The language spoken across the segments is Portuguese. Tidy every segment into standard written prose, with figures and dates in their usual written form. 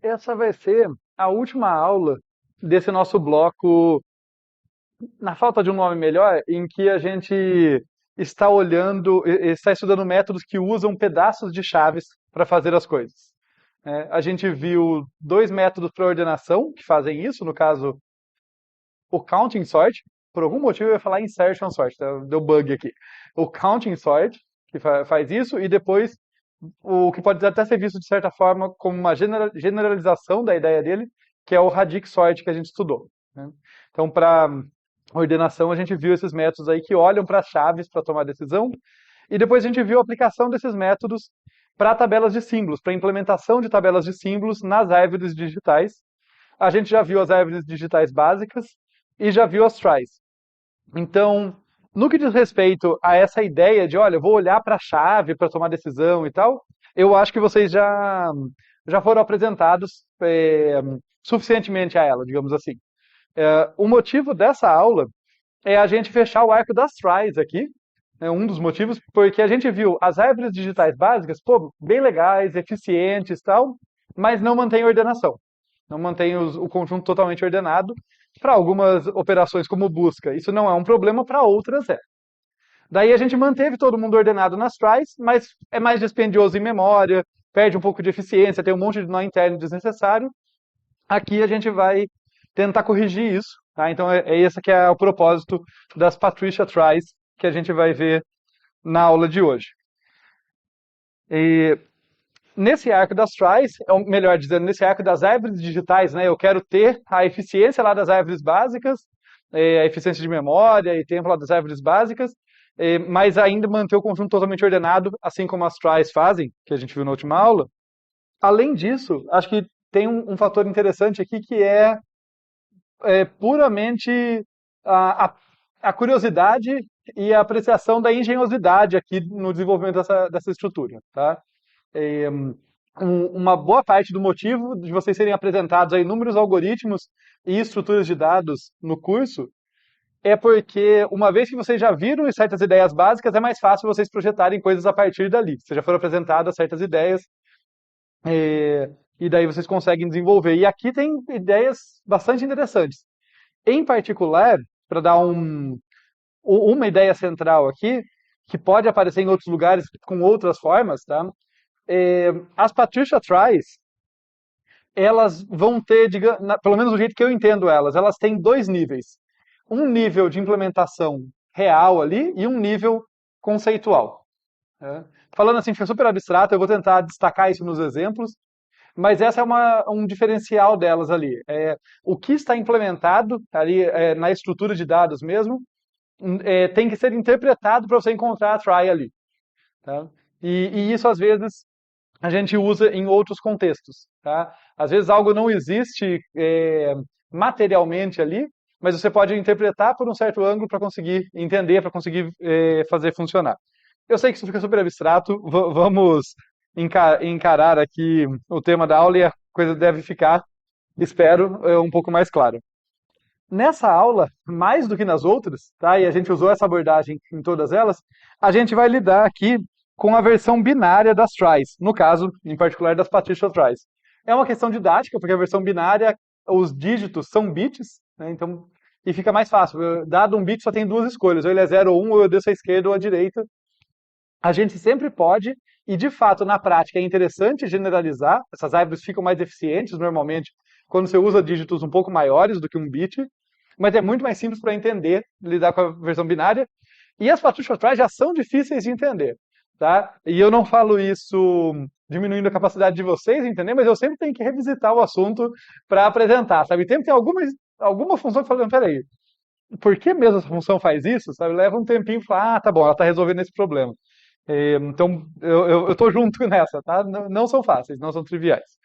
Essa vai ser a última aula desse nosso bloco, na falta de um nome melhor, em que a gente está olhando, está estudando métodos que usam pedaços de chaves para fazer as coisas. A gente viu dois métodos para ordenação que fazem isso, no caso, o counting sort. Por algum motivo eu ia falar insertion sort, tá? Deu bug aqui. O counting sort, que faz isso, e depois o que pode até ser visto de certa forma como uma generalização da ideia dele, que é o radix sort que a gente estudou, né? Então, para ordenação, a gente viu esses métodos aí que olham para as chaves para tomar decisão, e depois a gente viu a aplicação desses métodos para tabelas de símbolos, para implementação de tabelas de símbolos nas árvores digitais. A gente já viu as árvores digitais básicas e já viu as tries. Então, no que diz respeito a essa ideia de, olha, eu vou olhar para a chave para tomar decisão e tal, eu acho que vocês já foram apresentados suficientemente a ela, digamos assim. O motivo dessa aula é a gente fechar o arco das tries aqui, né, um dos motivos, porque a gente viu as árvores digitais básicas, pô, bem legais, eficientes e tal, mas não mantém ordenação. Não mantém o conjunto totalmente ordenado. Para algumas operações como busca, isso não é um problema, para outras é. Daí a gente manteve todo mundo ordenado nas tries, mas é mais dispendioso em memória, perde um pouco de eficiência, tem um monte de nó interno desnecessário. Aqui a gente vai tentar corrigir isso, tá? Então é esse que é o propósito das Patricia Tries que a gente vai ver na aula de hoje. E nesse arco das tries, ou melhor dizendo, nesse arco das árvores digitais, né, eu quero ter a eficiência lá das árvores básicas, a eficiência de memória e tempo lá das árvores básicas, mas ainda manter o conjunto totalmente ordenado, assim como as tries fazem, que a gente viu na última aula. Além disso, acho que tem um fator interessante aqui que é puramente a, a, a curiosidade e a apreciação da engenhosidade aqui no desenvolvimento dessa estrutura, tá? É, uma boa parte do motivo de vocês serem apresentados a inúmeros algoritmos e estruturas de dados no curso é porque, uma vez que vocês já viram certas ideias básicas, é mais fácil vocês projetarem coisas a partir dali. Vocês já foram apresentadas certas ideias, e daí vocês conseguem desenvolver. E aqui tem ideias bastante interessantes. Em particular, para dar uma ideia central aqui, que pode aparecer em outros lugares com outras formas, tá? As Patricia Tries, elas vão ter, pelo menos do jeito que eu entendo elas têm dois níveis. Um nível de implementação real ali e um nível conceitual, né? Falando assim, fica super abstrato, eu vou tentar destacar isso nos exemplos, mas essa é um diferencial delas ali. O que está implementado ali na estrutura de dados mesmo, tem que ser interpretado para você encontrar a try ali, tá? E isso, às vezes, a gente usa em outros contextos, tá? Às vezes algo não existe materialmente ali, mas você pode interpretar por um certo ângulo para conseguir entender, para conseguir fazer funcionar. Eu sei que isso fica super abstrato, vamos encarar aqui o tema da aula e a coisa deve ficar, espero, um pouco mais clara. Nessa aula, mais do que nas outras, tá? E a gente usou essa abordagem em todas elas, a gente vai lidar aqui com a versão binária das tries, no caso, em particular, das Patricia Tries. É uma questão didática, porque a versão binária, os dígitos são bits, né? Então, e fica mais fácil. Dado um bit, só tem duas escolhas, ou ele é 0 ou 1, ou eu desço à esquerda ou à direita. A gente sempre pode, e de fato, na prática, é interessante generalizar, essas árvores ficam mais eficientes normalmente quando você usa dígitos um pouco maiores do que um bit, mas é muito mais simples para entender, lidar com a versão binária. E as Patricia Tries já são difíceis de entender, tá? E eu não falo isso diminuindo a capacidade de vocês entender, mas eu sempre tenho que revisitar o assunto para apresentar, sabe? Sempre tem alguma função que fala, peraí, por que mesmo essa função faz isso? Sabe? Leva um tempinho para falar, tá bom, ela está resolvendo esse problema. Então, eu tô junto nessa, tá? Não, não são fáceis, não são triviais.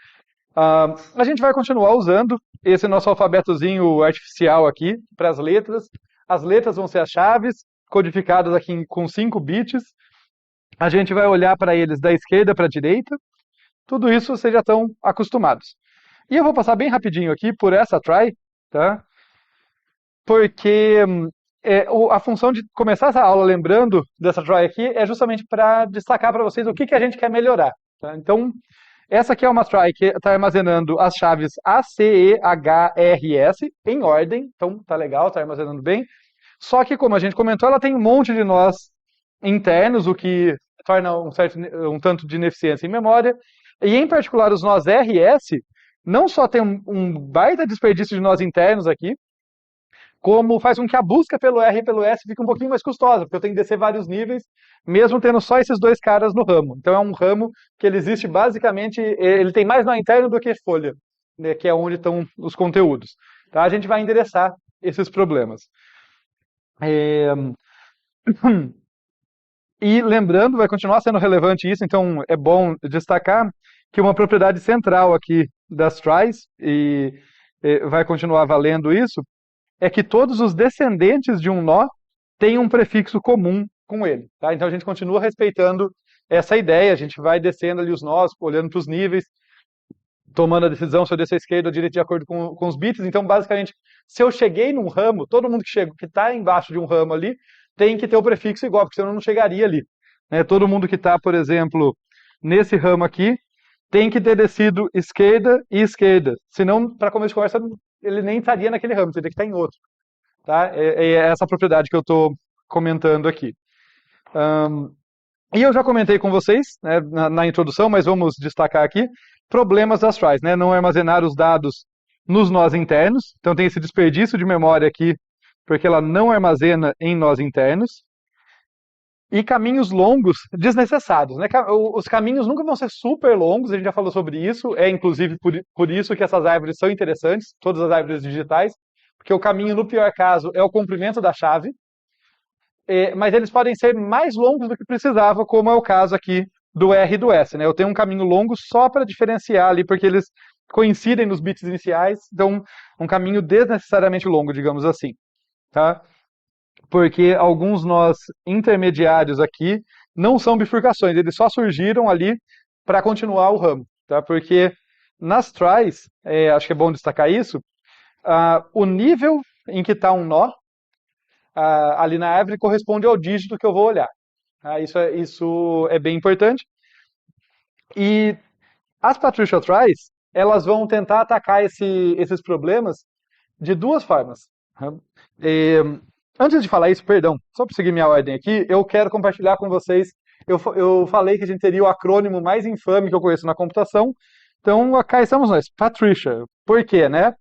A gente vai continuar usando esse nosso alfabetozinho artificial aqui para as letras. As letras vão ser as chaves, codificadas aqui com 5 bits. A gente vai olhar para eles da esquerda para a direita. Tudo isso vocês já estão acostumados. E eu vou passar bem rapidinho aqui por essa try, tá? Porque a função de começar essa aula lembrando dessa try aqui é justamente para destacar para vocês o que a gente quer melhorar, tá? Então, Essa aqui é uma try que está armazenando as chaves A, C, E, H, R, S em ordem, então tá legal, tá armazenando bem. Só que, como a gente comentou, ela tem um monte de nós internos, o que torna um tanto de ineficiência em memória. E, em particular, os nós R e S não só tem um baita desperdício de nós internos aqui, como faz com que a busca pelo R e pelo S fique um pouquinho mais custosa, porque eu tenho que descer vários níveis, mesmo tendo só esses dois caras no ramo. Então é um ramo que ele existe basicamente, ele tem mais nó interno do que folha, né, que é onde estão os conteúdos. Tá? A gente vai endereçar esses problemas. É, E lembrando, vai continuar sendo relevante isso, então é bom destacar que uma propriedade central aqui das tries, e vai continuar valendo isso, é que todos os descendentes de um nó têm um prefixo comum com ele. Tá? Então a gente continua respeitando essa ideia, a gente vai descendo ali os nós, olhando para os níveis, tomando a decisão se eu descer à esquerda ou à direita de acordo com os bits. Então, basicamente, se eu cheguei num ramo, todo mundo que está embaixo de um ramo ali tem que ter o prefixo igual, porque senão eu não chegaria ali. Né? Todo mundo que está, por exemplo, nesse ramo aqui, tem que ter descido esquerda e esquerda. Senão, para começo de conversa, ele nem estaria naquele ramo, teria que estar em outro. Tá? É essa propriedade que eu estou comentando aqui. E eu já comentei com vocês, né, na introdução, mas vamos destacar aqui, problemas das tries, né? Não armazenar os dados nos nós internos, então tem esse desperdício de memória aqui, porque ela não armazena em nós internos. E caminhos longos desnecessários, né? Os caminhos nunca vão ser super longos, a gente já falou sobre isso, é inclusive por isso que essas árvores são interessantes, todas as árvores digitais, porque o caminho, no pior caso, é o comprimento da chave, mas eles podem ser mais longos do que precisava, como é o caso aqui do R e do S, né? Eu tenho um caminho longo só para diferenciar ali, porque eles coincidem nos bits iniciais, então um caminho desnecessariamente longo, digamos assim, tá? Porque alguns nós intermediários aqui não são bifurcações, eles só surgiram ali para continuar o ramo, tá? Porque nas tries, acho que é bom destacar isso, o nível em que está um nó ali na árvore corresponde ao dígito que eu vou olhar. Isso é bem importante. E as Patricia Tries, elas vão tentar atacar esses problemas de duas formas. Antes de falar isso, perdão, só para seguir minha ordem aqui, eu quero compartilhar com vocês. Eu falei que a gente teria o acrônimo mais infame que eu conheço na computação. Então, cá estamos nós, Patricia. Por quê, né?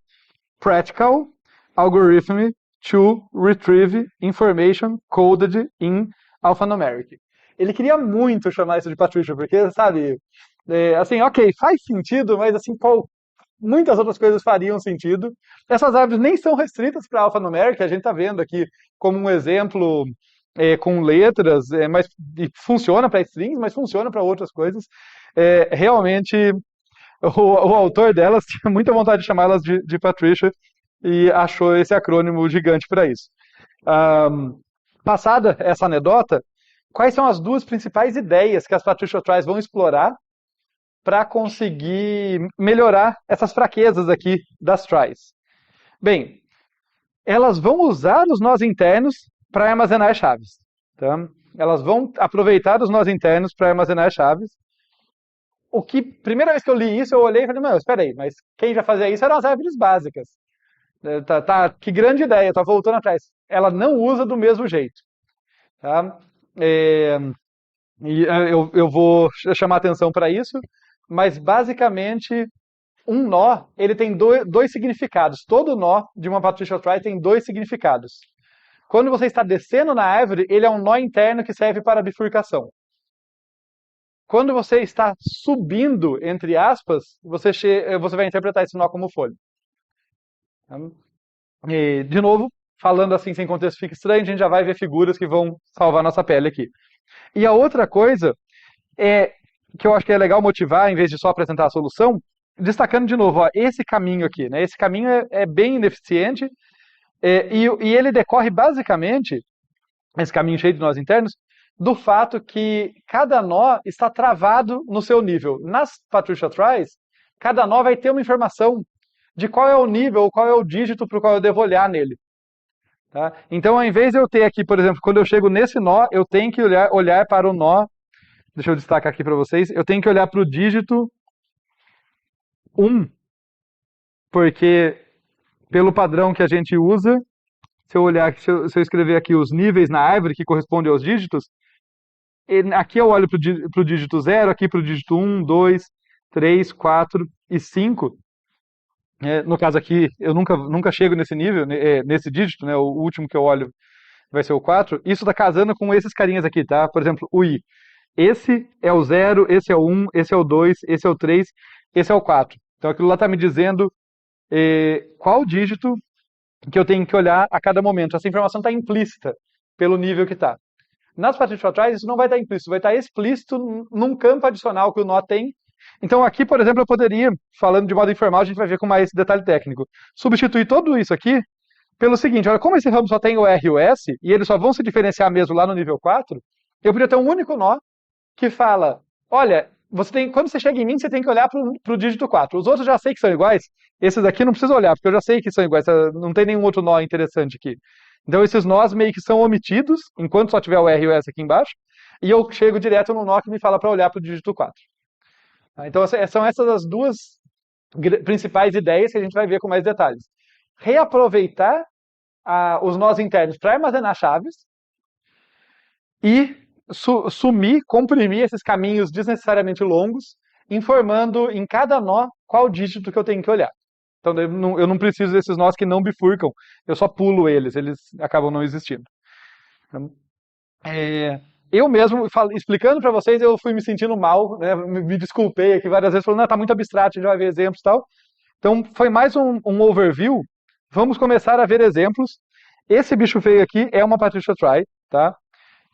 Practical Algorithm to Retrieve Information Coded in Alphanumeric. Ele queria muito chamar isso de Patricia, porque, sabe, assim, ok, faz sentido, mas assim, muitas outras coisas fariam sentido. Essas árvores nem são restritas para alfanumérica, a gente está vendo aqui como um exemplo com letras, mas funciona para strings, mas funciona para outras coisas. Realmente, o autor delas tinha muita vontade de chamá-las de Patricia e achou esse acrônimo gigante para isso. Passada essa anedota, quais são as duas principais ideias que as Patricia Tries vão explorar para conseguir melhorar essas fraquezas aqui das tries? Bem, elas vão usar os nós internos para armazenar chaves. Tá? Elas vão aproveitar os nós internos para armazenar chaves. Primeira vez que eu li isso, eu olhei e falei, não, espera aí, mas quem já fazia isso eram as árvores básicas. Que grande ideia, tá voltando atrás. Ela não usa do mesmo jeito. Tá? E eu vou chamar atenção para isso, mas basicamente um nó ele tem dois significados. Todo nó de uma Patricia Try tem dois significados. Quando você está descendo na árvore, ele é um nó interno que serve para bifurcação. Quando você está subindo, entre aspas, você vai interpretar esse nó como folha. E, de novo, falando assim sem contexto fica estranho, a gente já vai ver figuras que vão salvar nossa pele aqui. E a outra coisa que eu acho que é legal motivar, em vez de só apresentar a solução, destacando de novo, ó, esse caminho aqui, né? Esse caminho é bem ineficiente e ele decorre basicamente, esse caminho cheio de nós internos, do fato que cada nó está travado no seu nível. Nas Patricia Tries, cada nó vai ter uma informação de qual é o nível, ou qual é o dígito para o qual eu devo olhar nele. Tá? Então, ao invés de eu ter aqui, por exemplo, quando eu chego nesse nó, eu tenho que olhar para o nó, deixa eu destacar aqui para vocês, eu tenho que olhar para o dígito Um, porque pelo padrão que a gente usa, se eu olhar, se eu escrever aqui os níveis na árvore que correspondem aos dígitos, aqui eu olho para o dígito zero, aqui para o dígito um, 2, 3, 4 e 5. No caso aqui, eu nunca chego nesse nível, nesse dígito, né? O último que eu olho vai ser o 4. Isso está casando com esses carinhas aqui, tá? Por exemplo, o I. Esse é o zero, esse é o 1, esse é o 2, esse é o 3, esse é o 4. Então aquilo lá está me dizendo qual dígito que eu tenho que olhar a cada momento. Essa informação está implícita pelo nível que está. Nas partition tries, isso não vai estar implícito, vai estar explícito num campo adicional que o nó tem. Então aqui, por exemplo, eu poderia, falando de modo informal, a gente vai ver com mais detalhe técnico, substituir tudo isso aqui pelo seguinte: olha, como esse ramo só tem o R e o S, e eles só vão se diferenciar mesmo lá no nível 4, eu poderia ter um único nó que fala, olha, quando você chega em mim, você tem que olhar para o dígito 4. Os outros eu já sei que são iguais, esses aqui não precisa olhar, porque eu já sei que são iguais, não tem nenhum outro nó interessante aqui. Então esses nós meio que são omitidos, enquanto só tiver o R e o S aqui embaixo, e eu chego direto no nó que me fala para olhar para o dígito 4. Então são essas as duas principais ideias que a gente vai ver com mais detalhes. Reaproveitar os nós internos para armazenar chaves e comprimir esses caminhos desnecessariamente longos, informando em cada nó qual dígito que eu tenho que olhar. Então eu não preciso desses nós que não bifurcam, eu só pulo eles acabam não existindo. Então, eu mesmo, explicando para vocês, eu fui me sentindo mal, né? Me desculpei aqui várias vezes, falando, não, tá muito abstrato, a gente vai ver exemplos e tal. Então foi mais um overview. Vamos começar a ver exemplos. Esse bicho feio aqui é uma Patricia Try, tá?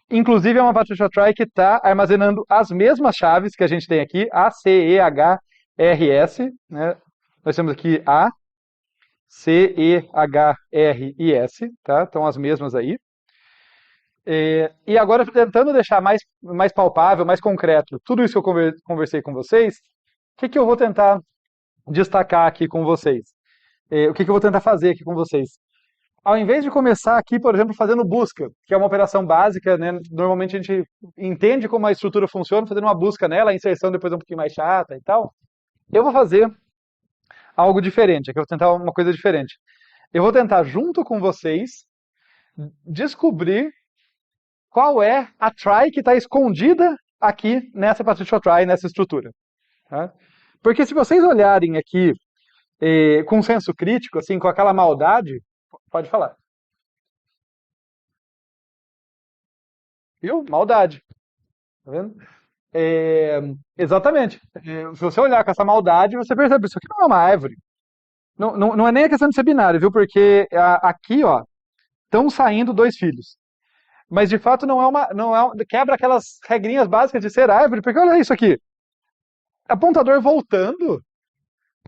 Inclusive é uma Patricia Try que está armazenando as mesmas chaves que a gente tem aqui, A, C, E, H, R, S, né? Nós temos aqui A, C, E, H, R e S, tá? Estão as mesmas aí. E agora, tentando deixar mais palpável, mais concreto, tudo isso que eu conversei com vocês, o que eu vou tentar destacar aqui com vocês? O que eu vou tentar fazer aqui com vocês? Ao invés de começar aqui, por exemplo, fazendo busca, que é uma operação básica, né? Normalmente a gente entende como a estrutura funciona, fazendo uma busca nela, a inserção depois é um pouquinho mais chata e tal. Eu vou fazer algo diferente, aqui eu vou tentar uma coisa diferente. Eu vou tentar, junto com vocês, descobrir qual é a try que está escondida aqui nessa partition try, nessa estrutura. Tá? Porque se vocês olharem aqui com senso crítico, assim, com aquela maldade, pode falar. Viu? Maldade. Tá vendo? Exatamente. Se você olhar com essa maldade, você percebe, isso aqui não é uma árvore. Não é nem a questão de ser binário, viu? Porque aqui, ó, estão saindo dois filhos. Mas de fato quebra aquelas regrinhas básicas de ser árvore, porque olha isso aqui. Apontador voltando.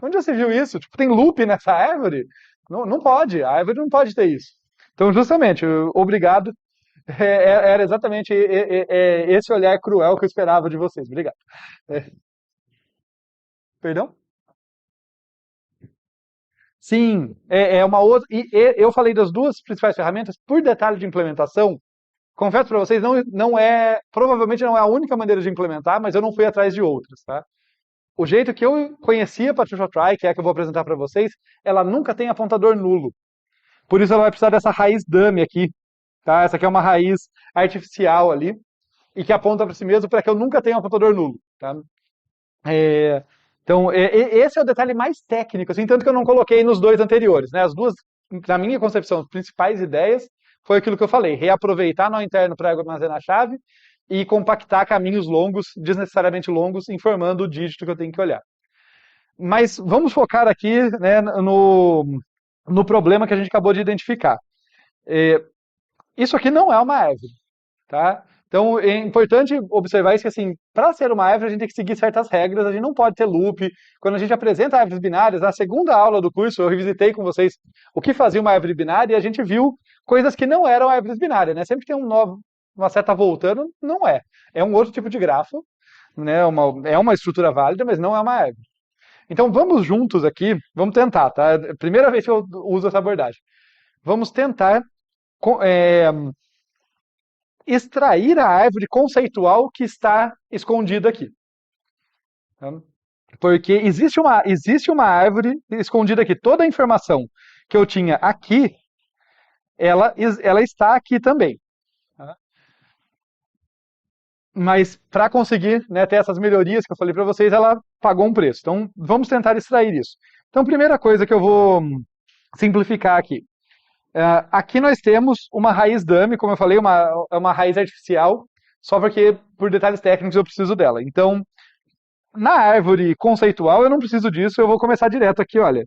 Onde você viu isso? Tipo, tem loop nessa árvore? Não pode, a árvore não pode ter isso. Então, justamente, obrigado. Era exatamente esse olhar cruel que eu esperava de vocês. Obrigado. É, perdão? Sim, é uma outra. Eu falei das duas principais ferramentas por detalhe de implementação. Confesso para vocês, provavelmente não é a única maneira de implementar, mas eu não fui atrás de outras, tá? O jeito que eu conhecia a Patricia Try, que é a que eu vou apresentar para vocês, ela nunca tem apontador nulo. Por isso ela vai precisar dessa raiz dummy aqui, tá? Essa aqui é uma raiz artificial ali, e que aponta para si mesmo para que eu nunca tenha um apontador nulo, tá? Então, esse é o detalhe mais técnico, assim, tanto que eu não coloquei nos dois anteriores, né? As duas, na minha concepção, as principais ideias foi aquilo que eu falei, reaproveitar nó interno para armazenar a chave e compactar caminhos longos, desnecessariamente longos, informando o dígito que eu tenho que olhar. Mas vamos focar aqui, né, no problema que a gente acabou de identificar. Isso aqui não é uma árvore, tá? Então é importante observar isso que assim, para ser uma árvore a gente tem que seguir certas regras, a gente não pode ter loop. Quando a gente apresenta árvores binárias, na segunda aula do curso eu revisitei com vocês o que fazia uma árvore binária e a gente viu coisas que não eram árvores binárias, né? Sempre que tem uma seta voltando, não é. É um outro tipo de grafo, né? É uma estrutura válida, mas não é uma árvore. Então vamos juntos aqui, vamos tentar, tá? É a primeira vez que eu uso essa abordagem. Vamos tentar extrair a árvore conceitual que está escondida aqui. Tá? Porque existe uma árvore escondida aqui. Toda a informação que eu tinha aqui, ela está aqui também. Tá? Mas para conseguir, né, ter essas melhorias que eu falei para vocês, ela pagou um preço. Então, vamos tentar extrair isso. Então, primeira coisa que eu vou simplificar aqui. Aqui nós temos uma raiz dummy, como eu falei, é uma raiz artificial, só porque por detalhes técnicos eu preciso dela. Então, na árvore conceitual eu não preciso disso, eu vou começar direto aqui, olha.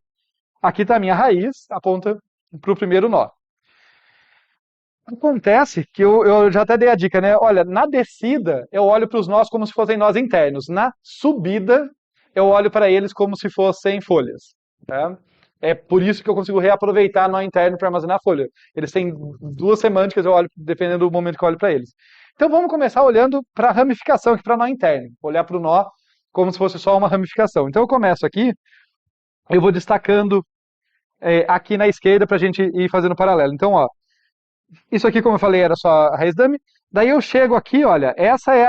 Aqui está a minha raiz, aponta para o primeiro nó. Acontece que eu já até dei a dica, né? Olha, na descida eu olho para os nós como se fossem nós internos. Na subida eu olho para eles como se fossem folhas. Tá? É por isso que eu consigo reaproveitar nó interno para armazenar folha. Eles têm duas semânticas, eu olho dependendo do momento que eu olho para eles. Então vamos começar olhando para a ramificação aqui para nó interno. Olhar para o nó como se fosse só uma ramificação. Então eu começo aqui, eu vou destacando aqui na esquerda para a gente ir fazendo paralelo. Então, ó, isso aqui, como eu falei, era só a raiz dummy. Daí eu chego aqui, olha, essa é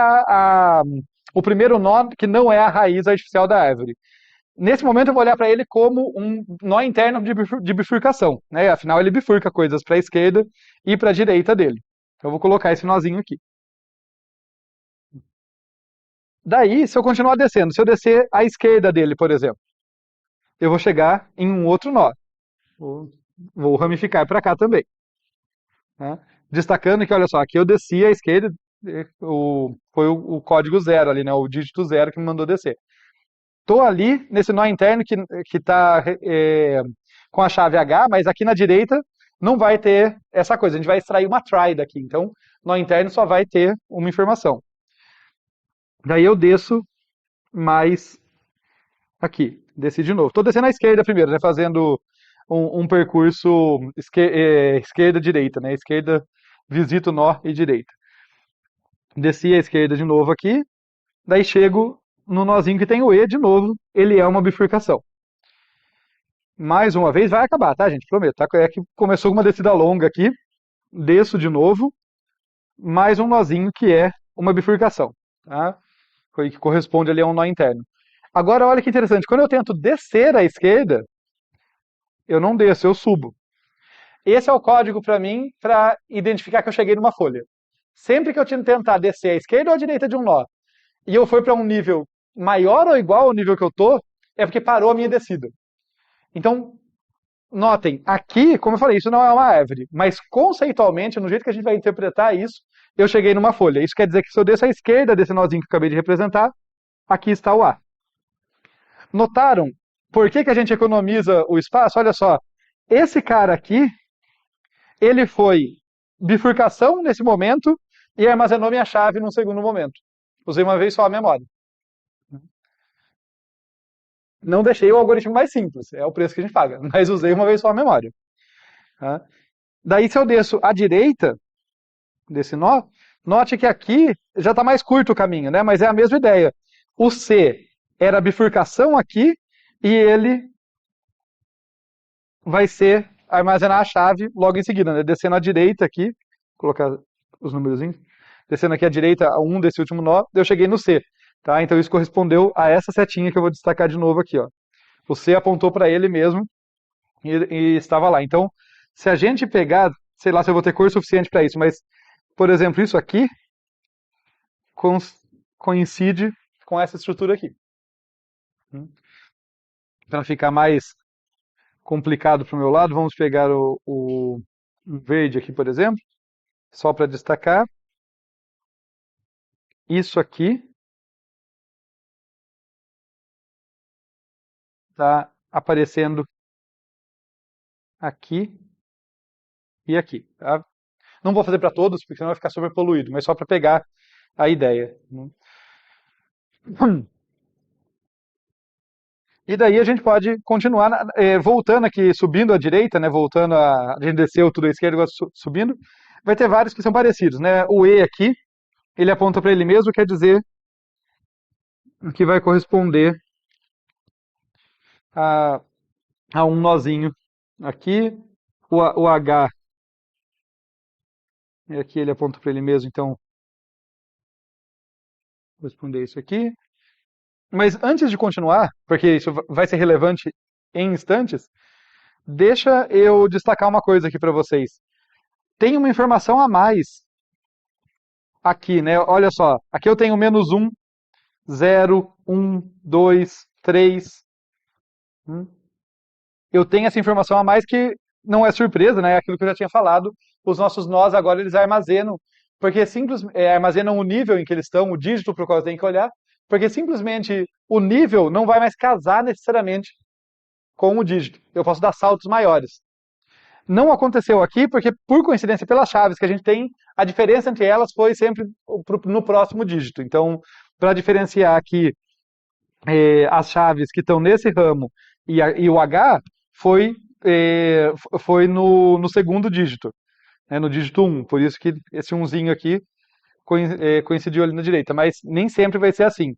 o primeiro nó que não é a raiz artificial da árvore. Nesse momento eu vou olhar para ele como um nó interno de bifurcação, né? Afinal ele bifurca coisas para a esquerda e para a direita dele. Então eu vou colocar esse nozinho aqui. Daí, se eu continuar descendo, se eu descer à esquerda dele, por exemplo, eu vou chegar em um outro nó. Vou ramificar para cá também. Né? Destacando que, olha só, aqui eu desci à esquerda, foi o código zero ali, né? O dígito zero que me mandou descer. Estou ali nesse nó interno que está com a chave H, mas aqui na direita não vai ter essa coisa. A gente vai extrair uma try daqui. Então, nó interno só vai ter uma informação. Daí eu desço mais aqui. Desci de novo. Estou descendo à esquerda primeiro, né? Fazendo um percurso esquerda-direita, né? Esquerda, visito nó e direita. Desci à esquerda de novo aqui. Daí chego no nozinho que tem o E de novo. Ele é uma bifurcação. Mais uma vez, vai acabar, tá, gente? Prometo. Tá? É que começou com uma descida longa aqui. Desço de novo. Mais um nozinho que é uma bifurcação. Tá? Que corresponde ali a um nó interno. Agora, olha que interessante. Quando eu tento descer à esquerda, eu não desço, eu subo. Esse é o código para mim para identificar que eu cheguei numa folha. Sempre que eu tentar descer à esquerda ou à direita de um nó, e eu for para um nível maior ou igual ao nível que eu tô, é porque parou a minha descida. Então, notem, aqui, como eu falei, isso não é uma árvore, mas conceitualmente, no jeito que a gente vai interpretar isso, eu cheguei numa folha. Isso quer dizer que se eu desço à esquerda desse nozinho que eu acabei de representar, aqui está o A. Notaram por que a gente economiza o espaço? Olha só, esse cara aqui, ele foi bifurcação nesse momento e armazenou minha chave num segundo momento. Usei uma vez só a memória. Não deixei o algoritmo mais simples, é o preço que a gente paga, mas usei uma vez só a memória. Tá? Daí, se eu desço à direita desse nó, note que aqui já está mais curto o caminho, né? Mas é a mesma ideia. O C era a bifurcação aqui e ele vai ser armazenar a chave logo em seguida, né? Descendo à direita aqui, vou colocar os númerozinhos, descendo aqui à direita a um desse último nó, eu cheguei no C. Tá? Então isso correspondeu a essa setinha que eu vou destacar de novo aqui. Ó. O C apontou para ele mesmo e estava lá. Então, se a gente pegar, sei lá se eu vou ter cor suficiente para isso, mas, por exemplo, isso aqui coincide com essa estrutura aqui. Para ficar mais complicado para o meu lado, vamos pegar o verde aqui, por exemplo, só para destacar. Isso aqui está aparecendo aqui e aqui. Tá? Não vou fazer para todos, porque senão vai ficar super poluído, mas só para pegar a ideia. E daí a gente pode continuar voltando aqui, subindo à direita, né? Voltando a gente desceu tudo à esquerda, agora subindo. Vai ter vários que são parecidos, né? O E aqui, ele aponta para ele mesmo, quer dizer que vai corresponder a, a um nozinho aqui. O H, e aqui ele aponta para ele mesmo, então vou responder isso aqui. Mas antes de continuar, porque isso vai ser relevante em instantes, deixa eu destacar uma coisa aqui para vocês. Tem uma informação a mais aqui, né? Olha só, aqui eu tenho menos 1, 0, 1, 2, 3. Eu tenho essa informação a mais que não é surpresa, né? É aquilo que eu já tinha falado. Os nossos nós agora eles armazenam, porque armazenam o nível em que eles estão, o dígito para o qual eu tenho que olhar, porque simplesmente o nível não vai mais casar necessariamente com o dígito. Eu posso dar saltos maiores. Não aconteceu aqui porque, por coincidência, pelas chaves que a gente tem, a diferença entre elas foi sempre no próximo dígito. Então, para diferenciar aqui as chaves que estão nesse ramo e o H, foi, foi no segundo dígito, né, no dígito 1. Por isso que esse umzinho aqui coincidiu ali na direita. Mas nem sempre vai ser assim.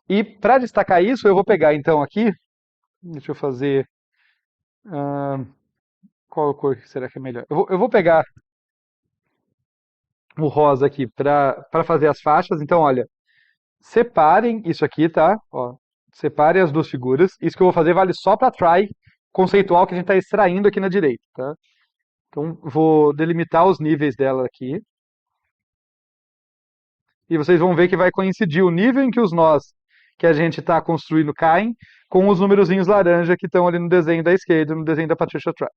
E para destacar isso, eu vou pegar então aqui, deixa eu fazer. Qual cor será que é melhor? Eu vou pegar o rosa aqui para fazer as faixas. Então, olha, separem isso aqui, tá? Ó, separem as duas figuras. Isso que eu vou fazer vale só para try conceitual que a gente está extraindo aqui na direita, tá? Então, vou delimitar os níveis dela aqui. E vocês vão ver que vai coincidir o nível em que os nós que a gente está construindo caem com os númerozinhos laranja que estão ali no desenho da esquerda, no desenho da Patricia Try.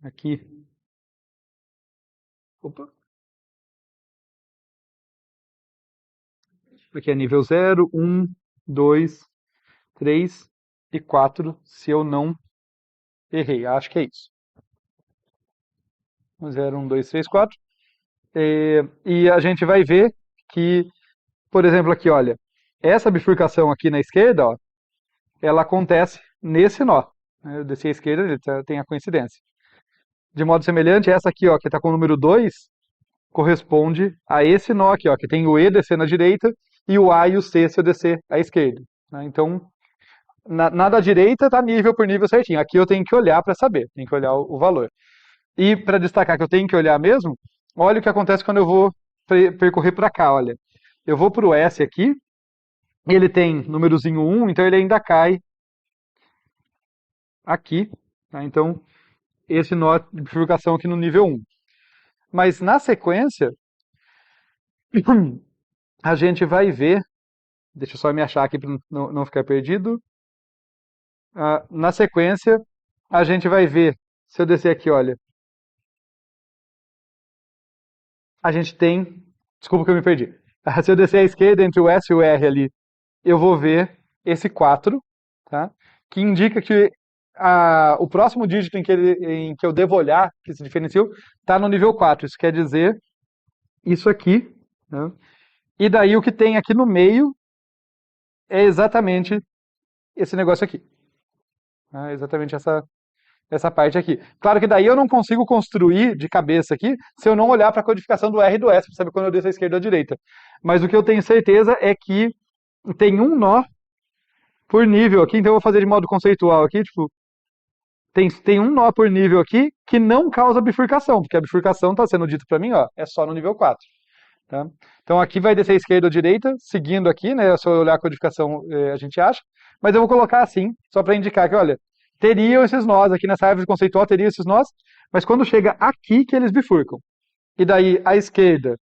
Aqui. Opa. Aqui é nível 0, 1, 2, 3 e 4, se eu não errei. Acho que é isso. 0, 1, 2, 3, 4. E a gente vai ver que, por exemplo, aqui, olha, essa bifurcação aqui na esquerda, ó, ela acontece nesse nó. Eu desci à esquerda, ele tem a coincidência. De modo semelhante, essa aqui, ó, que está com o número 2, corresponde a esse nó aqui, ó, que tem o E descer na direita e o A e o C se eu descer à esquerda. Né? Então, na da direita está nível por nível certinho. Aqui eu tenho que olhar para saber, tenho que olhar o valor. E para destacar que eu tenho que olhar mesmo, olha o que acontece quando eu vou percorrer para cá, olha. Eu vou para o S aqui, ele tem númerozinho 1, então ele ainda cai aqui. Tá? Então, esse nó de bifurcação aqui no nível 1. Mas na sequência, a gente vai ver, deixa eu só me achar aqui para não ficar perdido. Na sequência, a gente vai ver, se eu descer aqui, olha, a gente tem, desculpa que eu me perdi. Se eu descer à esquerda entre o S e o R ali, eu vou ver esse 4, tá? Que indica que o próximo dígito em que eu devo olhar, que se diferenciou, está no nível 4. Isso quer dizer isso aqui. Né? E daí o que tem aqui no meio é exatamente esse negócio aqui. Exatamente essa parte aqui. Claro que daí eu não consigo construir de cabeça aqui se eu não olhar para a codificação do R e do S, para saber quando eu desço à esquerda ou à direita. Mas o que eu tenho certeza é que tem um nó por nível aqui, então eu vou fazer de modo conceitual aqui, tipo, tem um nó por nível aqui que não causa bifurcação, porque a bifurcação está sendo dito para mim, ó, é só no nível 4. Tá? Então aqui vai descer à esquerda ou à direita, seguindo aqui, né? Se eu olhar a codificação, a gente acha. Mas eu vou colocar assim, só para indicar que, olha, teriam esses nós aqui nessa árvore conceitual, teriam esses nós, mas quando chega aqui que eles bifurcam. E daí à esquerda,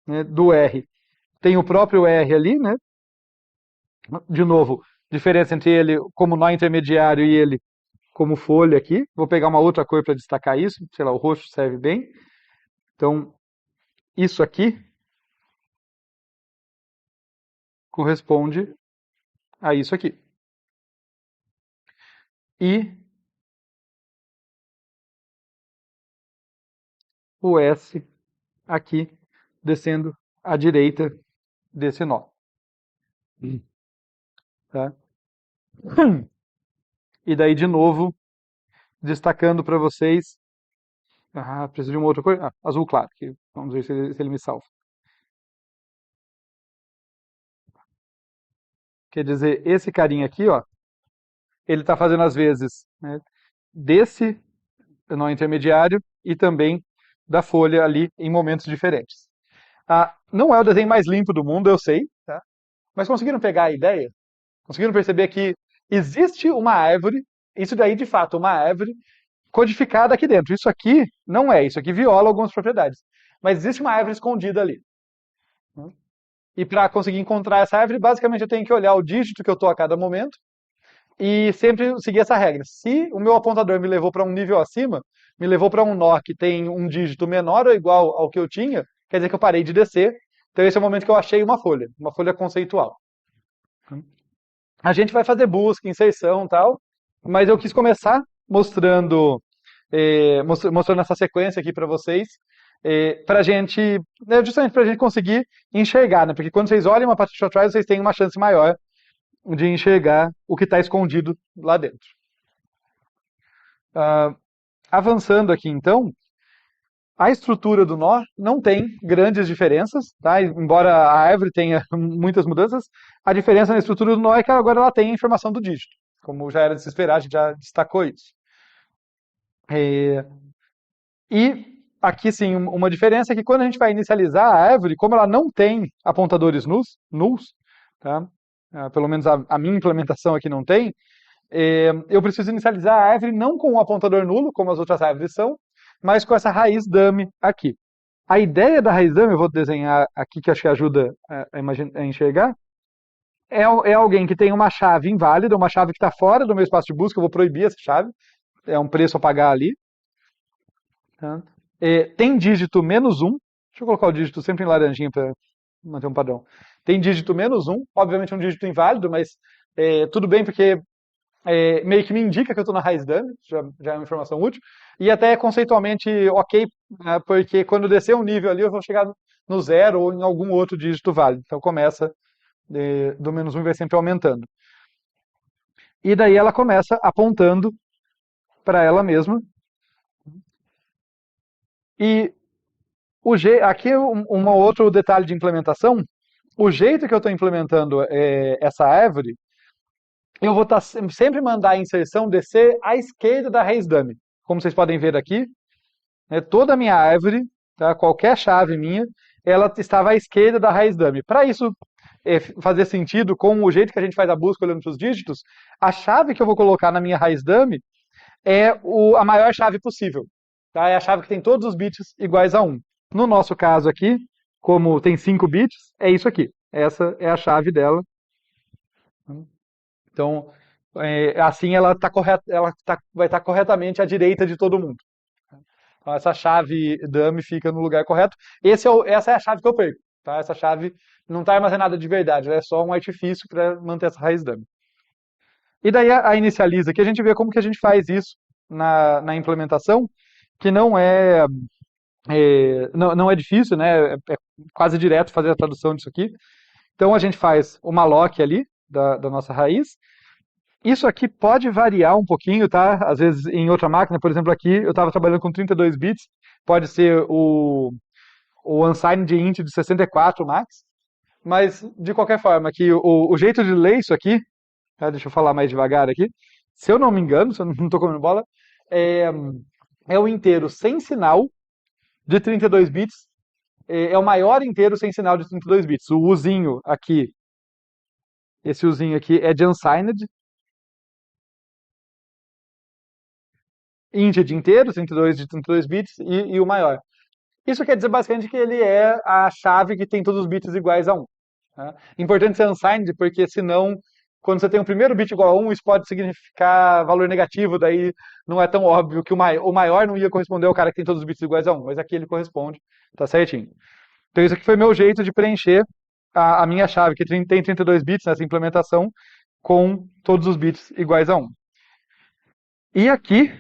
né, do R tem o próprio R ali, né? De novo, diferença entre ele como nó intermediário e ele como folha aqui. Vou pegar uma outra cor para destacar isso, sei lá, o roxo serve bem. Então, isso aqui corresponde a isso aqui. E o S aqui descendo à direita desse nó. Tá? E daí, de novo, destacando para vocês. Preciso de uma outra cor. Azul claro. Que vamos ver se ele me salva. Quer dizer, esse carinha aqui, ó, ele está fazendo às vezes, né, desse nó intermediário e também da folha ali em momentos diferentes. Não é o desenho mais limpo do mundo, eu sei, tá? Mas conseguiram pegar a ideia? Conseguiram perceber que existe uma árvore, isso daí de fato, uma árvore codificada aqui dentro. Isso aqui não é, isso aqui viola algumas propriedades. Mas existe uma árvore escondida ali. Né? E para conseguir encontrar essa árvore, basicamente eu tenho que olhar o dígito que eu estou a cada momento e sempre seguir essa regra. Se o meu apontador me levou para um nível acima, me levou para um nó que tem um dígito menor ou igual ao que eu tinha, quer dizer que eu parei de descer. Então esse é o momento que eu achei uma folha conceitual. A gente vai fazer busca, inserção e tal, mas eu quis começar mostrando essa sequência aqui para vocês, para a gente, justamente para a gente conseguir enxergar, né? Porque quando vocês olham uma Patricia Trial, vocês têm uma chance maior de enxergar o que está escondido lá dentro. Avançando aqui então, a estrutura do nó não tem grandes diferenças, tá? Embora a árvore tenha muitas mudanças, a diferença na estrutura do nó é que agora ela tem a informação do dígito. Como já era de se esperar, a gente já destacou isso. E aqui sim, uma diferença é que quando a gente vai inicializar a árvore, como ela não tem apontadores nuls, tá? Pelo menos a minha implementação aqui não tem, eu preciso inicializar a árvore não com um apontador nulo, como as outras árvores são, mas com essa raiz dummy aqui. A ideia da raiz dummy, eu vou desenhar aqui que acho que ajuda a enxergar, é alguém que tem uma chave inválida, uma chave que está fora do meu espaço de busca, eu vou proibir essa chave, é um preço a pagar ali. Tá? Tem dígito -1, deixa eu colocar o dígito sempre em laranjinha para manter um padrão. Tem dígito -1, obviamente é um dígito inválido, mas tudo bem porque meio que me indica que eu estou na raiz dummy, já é uma informação útil, e até conceitualmente ok, porque quando eu descer um nível ali eu vou chegar no 0 ou em algum outro dígito válido. Então começa do -1 e vai sempre aumentando. E daí ela começa apontando para ela mesma. E aqui um outro detalhe de implementação, o jeito que eu estou implementando essa árvore, eu vou sempre mandar a inserção descer à esquerda da raiz dummy. Como vocês podem ver aqui, toda a minha árvore, tá, qualquer chave minha, ela estava à esquerda da raiz dummy. Para isso fazer sentido com o jeito que a gente faz a busca olhando para os dígitos, a chave que eu vou colocar na minha raiz dummy é a maior chave possível. Tá? É a chave que tem todos os bits iguais a 1. No nosso caso aqui, como tem 5 bits, é isso aqui. Essa é a chave dela. Então, assim ela vai estar corretamente à direita de todo mundo. Então, essa chave dummy fica no lugar correto. Essa é a chave que eu perco. Tá? Essa chave não está armazenada de verdade, ela é só um artifício para manter essa raiz dummy. E daí a inicializa, que a gente vê como que a gente faz isso na implementação, que não é difícil, né? É quase direto fazer a tradução disso aqui. Então a gente faz o malloc ali, da nossa raiz. Isso aqui pode variar um pouquinho, tá? Às vezes em outra máquina, por exemplo aqui, eu estava trabalhando com 32 bits, pode ser o unsigned int de 64 max, mas de qualquer forma, aqui, o jeito de ler isso aqui, tá? Deixa eu falar mais devagar aqui, se eu não me engano, se eu não estou comendo bola, é o inteiro sem sinal de 32 bits, é o maior inteiro sem sinal de 32 bits. O Uzinho aqui, esse Uzinho aqui é de unsigned, int de inteiro, 32 de 32 bits, e o maior. Isso quer dizer basicamente que ele é a chave que tem todos os bits iguais a 1. Tá? Importante ser unsigned, porque senão, quando você tem o primeiro bit igual a 1, isso pode significar valor negativo, daí não é tão óbvio que o maior não ia corresponder ao cara que tem todos os bits iguais a 1, mas aqui ele corresponde, tá certinho. Então isso aqui foi meu jeito de preencher a minha chave, que tem 32 bits nessa implementação, com todos os bits iguais a 1. E aqui,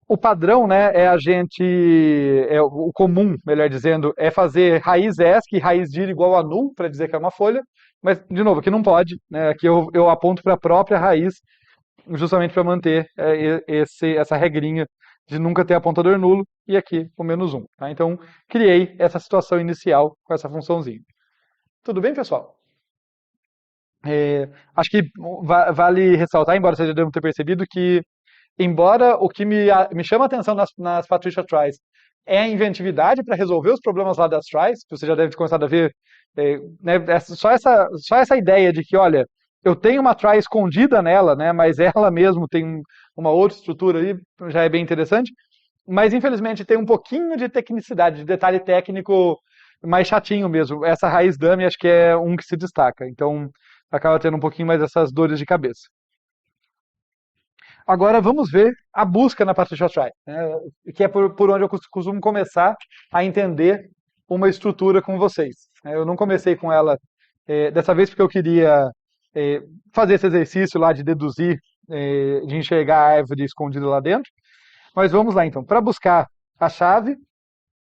o padrão, né, o comum, melhor dizendo, é fazer raiz ESC e raiz dir igual a null, para dizer que é uma folha, mas, de novo, aqui não pode, né, aqui eu aponto para a própria raiz, justamente para manter essa regrinha de nunca ter apontador nulo, e aqui o -1. Tá? Então, criei essa situação inicial com essa funçãozinha. Tudo bem, pessoal? Acho que vale ressaltar, embora vocês já devem ter percebido, que embora o que me chama a atenção nas Patricia Tries é a inventividade para resolver os problemas lá das tries, que você já deve ter começado a ver, né, só essa ideia de que, olha, eu tenho uma try escondida nela, né, mas ela mesmo tem uma outra estrutura aí, já é bem interessante, mas infelizmente tem um pouquinho de tecnicidade, de detalhe técnico mais chatinho mesmo. Essa raiz dummy acho que é um que se destaca, então acaba tendo um pouquinho mais essas dores de cabeça. Agora vamos ver a busca na Partition Try, né, que é por onde eu costumo começar a entender uma estrutura com vocês. Eu não comecei com ela dessa vez porque eu queria fazer esse exercício lá de deduzir, de enxergar a árvore escondida lá dentro. Mas vamos lá então. Para buscar a chave,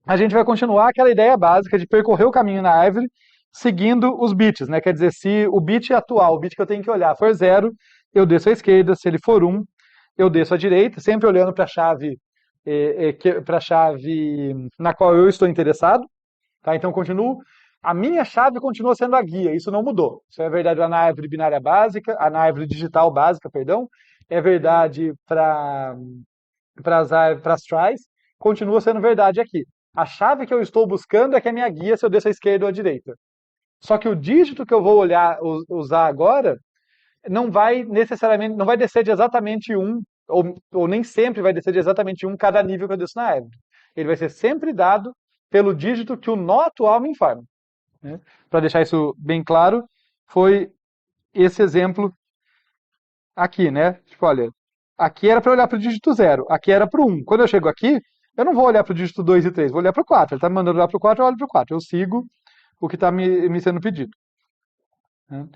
a gente vai continuar aquela ideia básica de percorrer o caminho na árvore seguindo os bits, né? Quer dizer, se o bit atual, o bit que eu tenho que olhar for 0, eu desço à esquerda, se ele for 1, eu desço à direita, sempre olhando para a chave, na qual eu estou interessado. Tá? Então, continuo. A minha chave continua sendo a guia, isso não mudou. Isso é verdade na árvore binária básica, na árvore digital básica, perdão. É verdade para as tries, continua sendo verdade aqui. A chave que eu estou buscando é que é a minha guia se eu desço à esquerda ou à direita. Só que o dígito que eu vou usar agora não vai necessariamente, não vai descer de exatamente um, ou nem sempre vai descer de exatamente um cada nível que eu desço na árvore. Ele vai ser sempre dado pelo dígito que o nó atual me informa. Né? Para deixar isso bem claro, foi esse exemplo aqui, né? Tipo, olha, aqui era para olhar para o dígito 0, aqui era para o 1. Quando eu chego aqui, eu não vou olhar para o dígito 2 e 3, vou olhar para o 4. Ele está me mandando olhar para o 4, eu olho para o 4. Eu sigo o que está me sendo pedido. Né?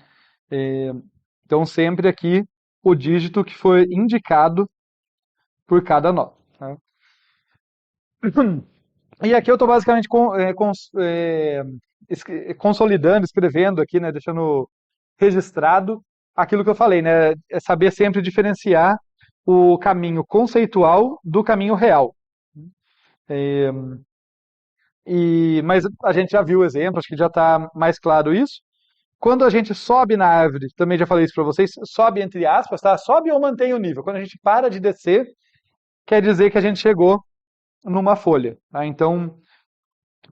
Então, sempre aqui o dígito que foi indicado por cada nó. Tá? E aqui eu estou basicamente consolidando, escrevendo aqui, né, deixando registrado aquilo que eu falei, né, é saber sempre diferenciar o caminho conceitual do caminho real. Mas a gente já viu o exemplo, acho que já está mais claro isso. Quando a gente sobe na árvore, também já falei isso para vocês, sobe entre aspas, tá? Sobe ou mantém o nível. Quando a gente para de descer, quer dizer que a gente chegou numa folha. Tá? Então,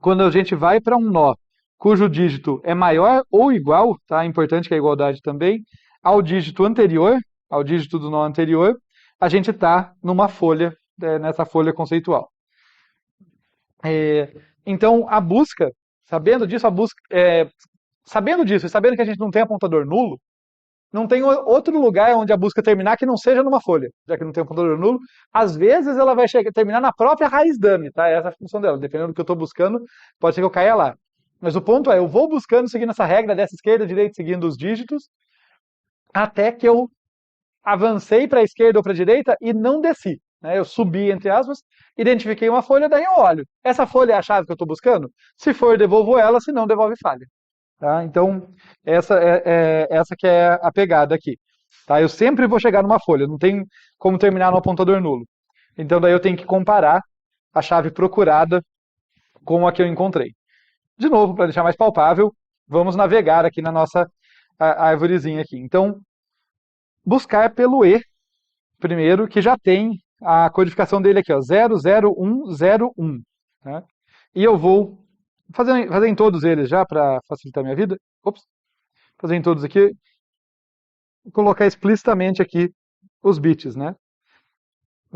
quando a gente vai para um nó cujo dígito é maior ou igual, tá? É importante que a igualdade também, ao dígito anterior, ao dígito do nó anterior, a gente está numa folha, nessa folha conceitual. Então, a busca, sabendo disso, sabendo disso e sabendo que a gente não tem apontador nulo, não tem outro lugar onde a busca terminar que não seja numa folha, já que não tem apontador nulo. Às vezes ela vai terminar na própria raiz dummy, tá? Essa é a função dela. Dependendo do que eu estou buscando, pode ser que eu caia lá. Mas o ponto é, eu vou buscando, seguindo essa regra dessa esquerda, direita, seguindo os dígitos, até que eu avancei para a esquerda ou para a direita e não desci. Né? Eu subi, entre aspas, identifiquei uma folha, daí eu olho. Essa folha é a chave que eu estou buscando? Se for, devolvo ela, se não, devolve falha. Tá? Então, essa que é a pegada aqui. Tá? Eu sempre vou chegar numa folha, não tem como terminar no apontador nulo. Então, daí eu tenho que comparar a chave procurada com a que eu encontrei. De novo, para deixar mais palpável, vamos navegar aqui na nossa árvorezinha aqui. Então, buscar pelo E, primeiro, que já tem a codificação dele aqui, ó, 00101. Tá? E eu vou fazer em todos eles já, para facilitar a minha vida. Ops. Fazer em todos aqui. Colocar explicitamente aqui os bits, né?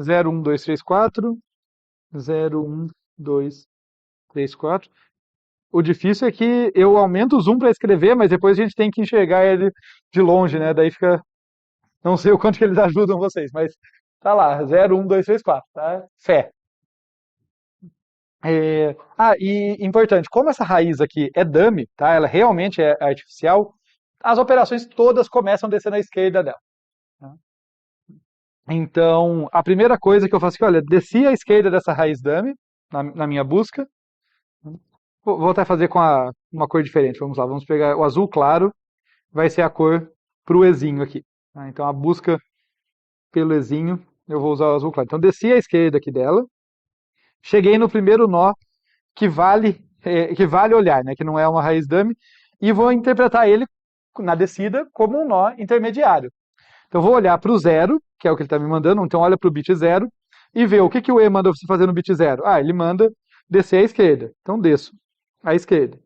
0, 1, 2, 3, 4. 0, 1, 2, 3, 4. O difícil é que eu aumento o zoom para escrever, mas depois a gente tem que enxergar ele de longe, né? Daí fica... Não sei o quanto que eles ajudam vocês, mas tá lá. 0, 1, 2, 3, 4. Tá? Fé. E importante, como essa raiz aqui é dummy, tá? Ela realmente é artificial, as operações todas começam a descer na esquerda dela. Tá? Então, a primeira coisa que eu faço aqui, olha, desci à esquerda dessa raiz dummy, na minha busca. Vou até fazer com uma cor diferente, vamos lá, vamos pegar o azul claro, vai ser a cor para o Ezinho aqui. Tá? Então, a busca pelo Ezinho, eu vou usar o azul claro. Então, desci à esquerda aqui dela, cheguei no primeiro nó, que vale olhar, né, que não é uma raiz dummy, e vou interpretar ele na descida como um nó intermediário. Então eu vou olhar para o 0, que é o que ele está me mandando, então olha para o bit 0, e ver o que o E manda você fazer no bit 0. Ele manda descer à esquerda. Então desço à esquerda.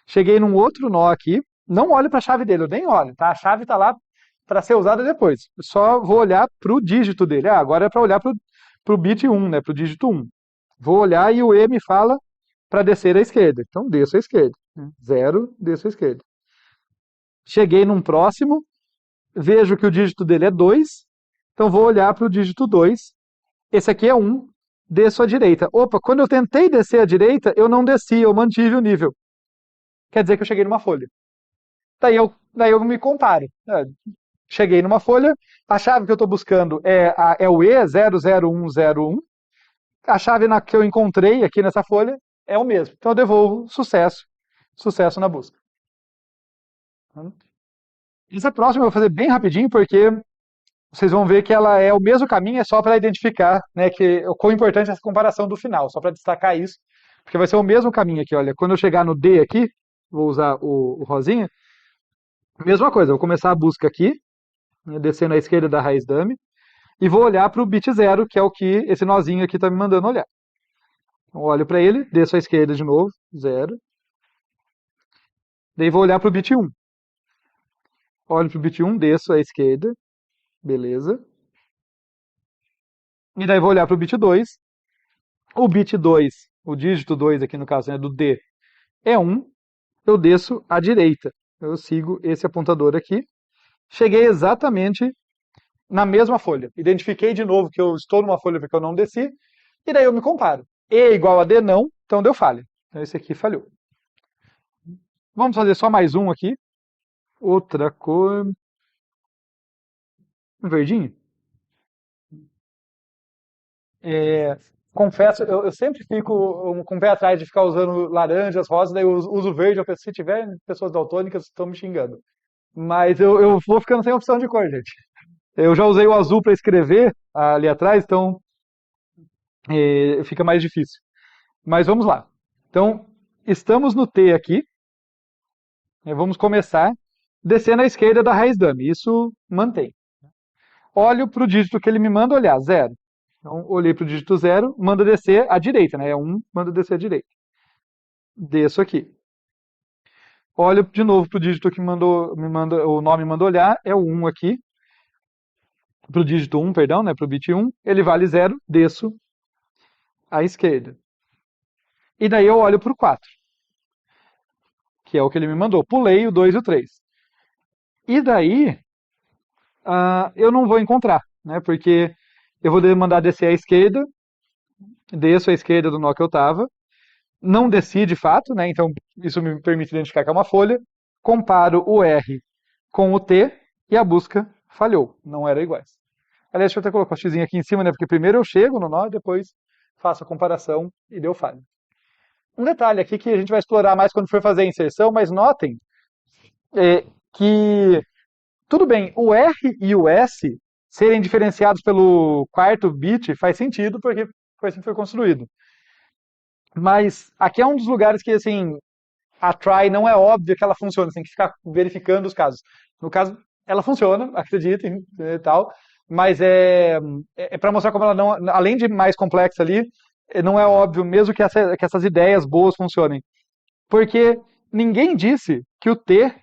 Cheguei num outro nó aqui, não olho para a chave dele, eu nem olho, tá? A chave está lá para ser usada depois. Eu só vou olhar para o dígito dele. Ah, agora é para olhar para o bit 1, né? Para o dígito 1. Vou olhar e o E me fala para descer à esquerda. Então desço à esquerda. 0, desço à esquerda. Cheguei num próximo, vejo que o dígito dele é 2, então vou olhar para o dígito 2. Esse aqui é 1, desço à direita. Opa, quando eu tentei descer à direita, eu não desci, eu mantive o nível. Quer dizer que eu cheguei numa folha. Daí eu me comparo. Cheguei numa folha, a chave que eu estou buscando é o E00101. A chave que eu encontrei aqui nessa folha é o mesmo. Então eu devolvo sucesso na busca. Essa próxima eu vou fazer bem rapidinho, porque vocês vão ver que ela é o mesmo caminho, é só para identificar, né, o quão importante é essa comparação do final, só para destacar isso, porque vai ser o mesmo caminho aqui, olha, quando eu chegar no D aqui, vou usar o rosinha, mesma coisa, eu vou começar a busca aqui, né, descendo à esquerda da raiz dummy, e vou olhar para o bit 0, que é o que esse nozinho aqui está me mandando olhar. Então, olho para ele, desço à esquerda de novo, 0, daí vou olhar para o bit 1. Olho para o bit 1, desço à esquerda, beleza. E daí vou olhar para o bit 2. O bit 2, o dígito 2 aqui no caso, né, do D, é 1. Eu desço à direita. Eu sigo esse apontador aqui. Cheguei exatamente na mesma folha. Identifiquei de novo que eu estou numa folha porque eu não desci. E daí eu me comparo. E igual a D não, então deu falha. Então esse aqui falhou. Vamos fazer só mais um aqui. Outra cor. Um verdinho. Confesso, eu sempre fico com o pé atrás de ficar usando laranjas, rosas, daí eu uso verde. Eu penso, se tiver pessoas daltônicas, estão me xingando. Mas eu vou ficando sem opção de cor, gente. Eu já usei o azul para escrever ali atrás, então fica mais difícil. Mas vamos lá. Então, estamos no T aqui. Vamos começar descendo à esquerda da raiz dummy. Isso mantém. Olho para o dígito que ele me manda olhar, 0. Então, olhei para o dígito 0, manda descer à direita, né? É 1, manda descer à direita. Desço aqui. Olho de novo para o dígito que o nó me mandou olhar, é o 1 aqui. Para o dígito 1, perdão, né? Para o bit 1, ele vale 0, desço à esquerda. E daí eu olho para o 4, que é o que ele me mandou. Pulei o 2 e o 3. E daí eu não vou encontrar, né? Porque eu vou mandar descer à esquerda, desço à esquerda do nó que eu estava, não desci de fato, né? Então isso me permite identificar que é uma folha, comparo o R com o T e a busca falhou, não eram iguais. Aliás, deixa eu até colocar o x aqui em cima, né? Porque primeiro eu chego no nó, depois faço a comparação e deu falha. Um detalhe aqui que a gente vai explorar mais quando for fazer a inserção, mas notem que, tudo bem, o R e o S serem diferenciados pelo quarto bit faz sentido, porque foi assim que foi construído. Mas aqui é um dos lugares que, assim, a try não é óbvio que ela funciona, você tem que ficar verificando os casos. No caso, ela funciona, acreditem e tal, mas é para mostrar como ela não, além de mais complexa ali, não é óbvio mesmo que essas ideias boas funcionem. Porque ninguém disse que o T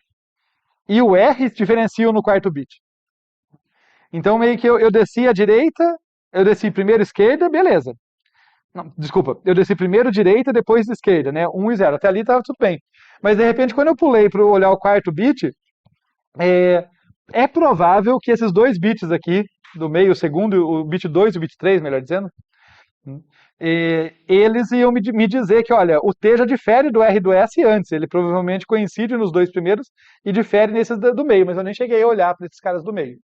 e o R diferenciam no quarto bit. Então meio que eu desci à direita, eu desci primeiro esquerda, beleza. Não, desculpa, eu desci primeiro direita, depois esquerda, né? 1 e 0. Até ali estava tudo bem. Mas de repente, quando eu pulei para olhar o quarto bit, é provável que esses dois bits aqui, do meio, o segundo, o bit 2 e o bit 3, melhor dizendo, eles iam me dizer que, olha, o T já difere do R e do S antes, ele provavelmente coincide nos dois primeiros e difere nesses do meio, mas eu nem cheguei a olhar para esses caras do meio.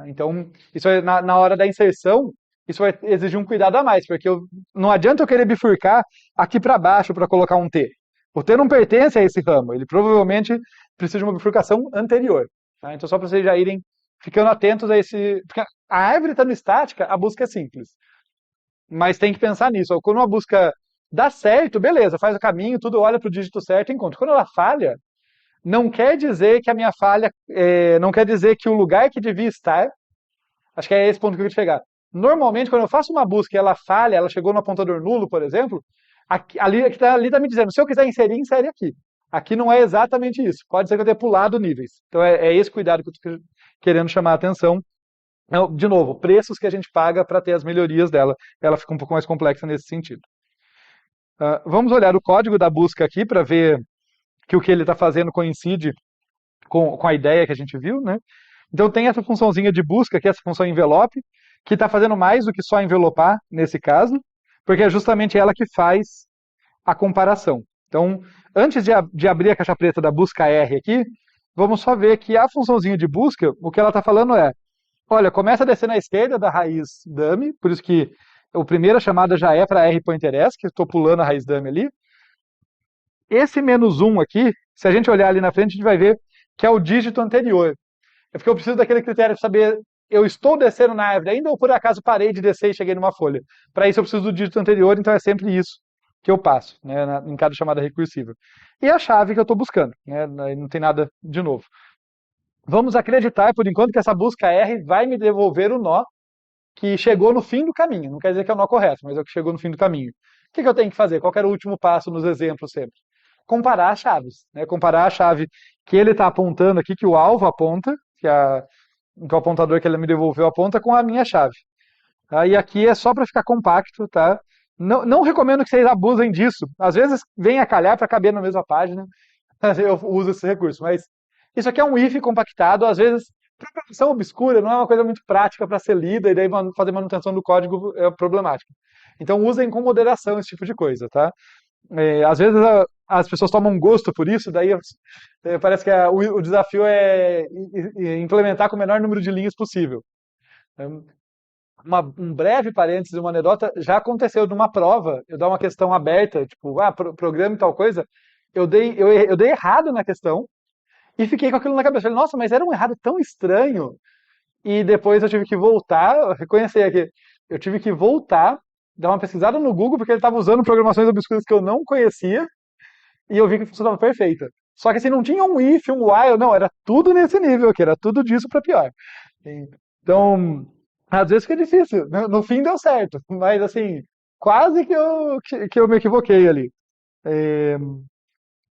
Então, isso na hora da inserção, isso vai exigir um cuidado a mais, porque não adianta eu querer bifurcar aqui para baixo para colocar um T. O T não pertence a esse ramo, ele provavelmente precisa de uma bifurcação anterior. Tá? Então, só para vocês já irem ficando atentos a esse... Porque a árvore está no estática, a busca é simples. Mas tem que pensar nisso. Quando uma busca dá certo, beleza, faz o caminho, tudo, olha para o dígito certo e encontra. Quando ela falha, não quer dizer que a minha falha, não quer dizer que o lugar que devia estar, acho que é esse ponto que eu quero chegar, Normalmente, quando eu faço uma busca e ela falha, ela chegou no apontador nulo, por exemplo, ali tá me dizendo, se eu quiser inserir, insere aqui. Aqui não é exatamente isso. Pode ser que eu tenha pulado níveis. Então é esse cuidado que eu estou querendo chamar a atenção. Então, de novo, preços que a gente paga para ter as melhorias dela. Ela fica um pouco mais complexa nesse sentido. Vamos olhar o código da busca aqui para ver que o que ele está fazendo coincide com a ideia que a gente viu, né? Então tem essa funçãozinha de busca, que é essa função envelope, que está fazendo mais do que só envelopar nesse caso, porque é justamente ela que faz a comparação. Então, antes de abrir a caixa preta da busca R aqui, vamos só ver que a funçãozinha de busca, o que ela está falando é, olha, começa a descer na esquerda da raiz dummy, por isso que a primeira chamada já é para R.S, que estou pulando a raiz dummy ali. Esse menos 1 aqui, se a gente olhar ali na frente, a gente vai ver que é o dígito anterior. É porque eu preciso daquele critério para saber, eu estou descendo na árvore ainda ou por acaso parei de descer e cheguei numa folha? Para isso eu preciso do dígito anterior, então é sempre isso que eu passo, né, em cada chamada recursiva. E a chave que eu estou buscando, né, não tem nada de novo. Vamos acreditar, por enquanto, que essa busca R vai me devolver o nó que chegou no fim do caminho. Não quer dizer que é o nó correto, mas é o que chegou no fim do caminho. O que eu tenho que fazer? Qual que era o último passo nos exemplos sempre? Comparar as chaves. Né? Comparar a chave que ele está apontando aqui, que o alvo aponta, que o apontador que ele me devolveu aponta, com a minha chave. E aqui é só para ficar compacto, tá? Não recomendo que vocês abusem disso. Às vezes vem a calhar para caber na mesma página. Eu uso esse recurso, mas isso aqui é um if compactado. Às vezes, programação obscura não é uma coisa muito prática para ser lida, e daí fazer manutenção do código é problemático. Então usem com moderação esse tipo de coisa, tá? Às vezes as pessoas tomam gosto por isso, daí parece que o desafio é implementar com o menor número de linhas possível. Um breve parênteses, uma anedota, já aconteceu numa prova, eu dar uma questão aberta, tipo, programa e tal coisa, eu dei errado na questão e fiquei com aquilo na cabeça. Falei, nossa, mas era um errado tão estranho. E depois eu tive que voltar, reconhecer aqui, eu tive que voltar, dar uma pesquisada no Google, porque ele estava usando programações obscuras que eu não conhecia, e eu vi que funcionava perfeita. Só que assim, não tinha um if, um while, não, era tudo nesse nível aqui, era tudo disso para pior. Então, às vezes fica difícil. No fim deu certo, mas assim, quase que eu me equivoquei ali.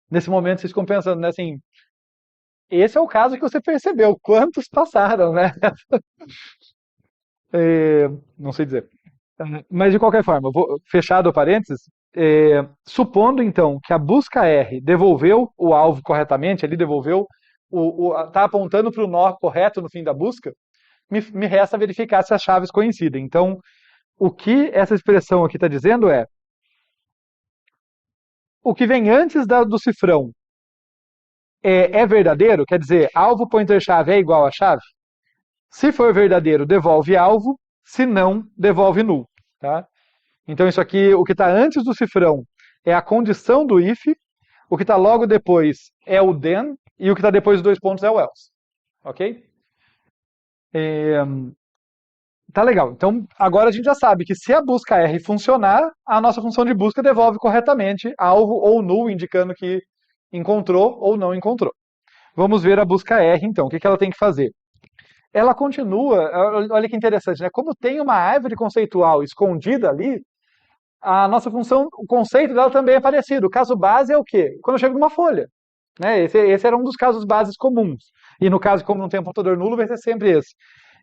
Nesse momento vocês ficam pensando, né, assim, esse é o caso que você percebeu, quantos passaram, né? Não sei dizer. Mas de qualquer forma, fechado o parênteses, supondo então que a busca R devolveu o alvo corretamente, ele devolveu, está apontando para o nó correto no fim da busca, me resta verificar se as chaves coincidem. Então, o que essa expressão aqui está dizendo é o que vem antes do cifrão é verdadeiro, quer dizer, alvo pointer chave é igual a chave? Se for verdadeiro, devolve alvo, se não, devolve null. Tá? Então isso aqui, o que está antes do cifrão é a condição do if, o que está logo depois é o then, e o que está depois dos dois pontos é o else. Ok? Tá legal. Então, agora a gente já sabe que se a busca R funcionar, a nossa função de busca devolve corretamente alvo ou null, indicando que encontrou ou não encontrou. Vamos ver a busca R, então. O que ela tem que fazer? Ela continua, olha que interessante, né? Como tem uma árvore conceitual escondida ali, a nossa função, o conceito dela também é parecido. O caso base é o quê? Quando eu chego numa folha. Né? Esse era um dos casos bases comuns. E no caso, como não tem um apontador nulo, vai ser sempre esse.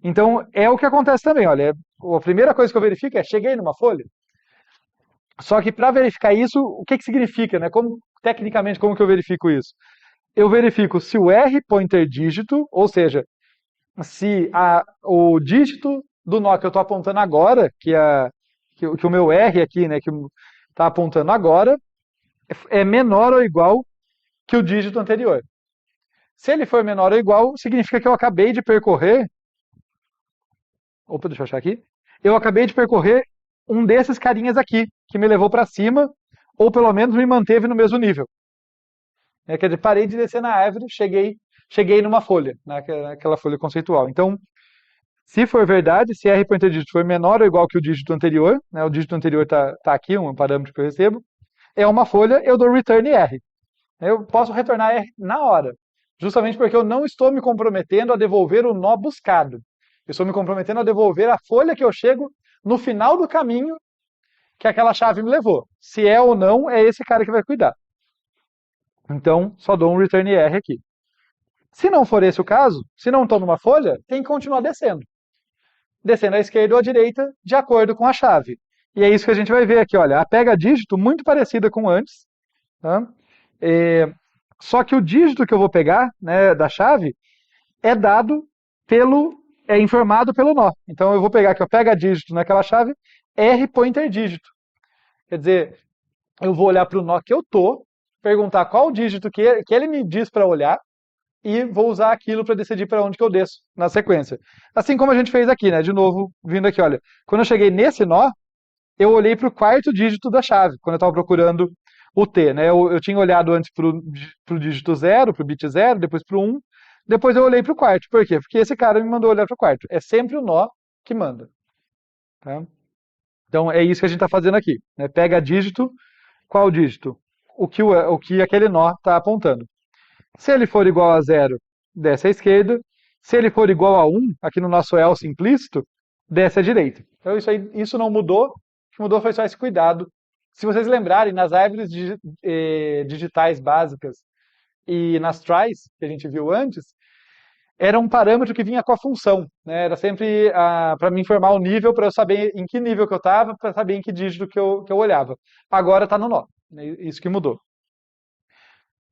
Então, é o que acontece também. Olha, a primeira coisa que eu verifico é, cheguei numa folha? Só que para verificar isso, o que significa? Né? Tecnicamente, como que eu verifico isso? Eu verifico se o R pointer dígito, ou seja, se o dígito do nó que eu estou apontando agora, que o meu R aqui, né, que está apontando agora, é menor ou igual que o dígito anterior. Se ele for menor ou igual, significa que eu acabei de percorrer. Opa, deixa eu achar aqui. Eu acabei de percorrer um desses carinhas aqui, que me levou para cima, ou pelo menos me manteve no mesmo nível. Quer dizer, parei de descer na árvore, cheguei numa folha, naquela folha conceitual. Então, se for verdade, se R pointer dígito for menor ou igual que o dígito anterior, né, o dígito anterior está aqui, um parâmetro que eu recebo, é uma folha, eu dou return R. Eu posso retornar R na hora, justamente porque eu não estou me comprometendo a devolver o nó buscado. Eu estou me comprometendo a devolver a folha que eu chego no final do caminho que aquela chave me levou. Se é ou não, é esse cara que vai cuidar. Então, só dou um return R aqui. Se não for esse o caso, se não estou numa folha, tem que continuar descendo. Descendo à esquerda ou à direita, de acordo com a chave. E é isso que a gente vai ver aqui, olha, a pega dígito muito parecida com antes, tá? Só que o dígito que eu vou pegar, né, da chave é dado é informado pelo nó. Então eu vou pegar aqui, ó, pega dígito naquela chave, R pointer dígito. Quer dizer, eu vou olhar para o nó que eu tô, perguntar qual o dígito que ele me diz para olhar, e vou usar aquilo para decidir para onde que eu desço na sequência. Assim como a gente fez aqui, né? De novo, vindo aqui, olha. Quando eu cheguei nesse nó, eu olhei para o quarto dígito da chave, quando eu estava procurando o T, né? Eu tinha olhado antes para o dígito 0, para o bit 0, depois para o 1, depois eu olhei para o quarto. Por quê? Porque esse cara me mandou olhar para o quarto. É sempre o nó que manda. Tá? Então é isso que a gente está fazendo aqui. Né? Pega dígito, qual dígito? O que aquele nó está apontando. Se ele for igual a 0, desce à esquerda. Se ele for igual a 1, aqui no nosso else implícito, desce à direita. Então isso não mudou. O que mudou foi só esse cuidado. Se vocês lembrarem, nas árvores digitais básicas e nas tries, que a gente viu antes, era um parâmetro que vinha com a função. Né? Era sempre para me informar o nível, para eu saber em que nível que eu estava, para saber em que dígito que eu olhava. Agora está no nó. Né? Isso que mudou.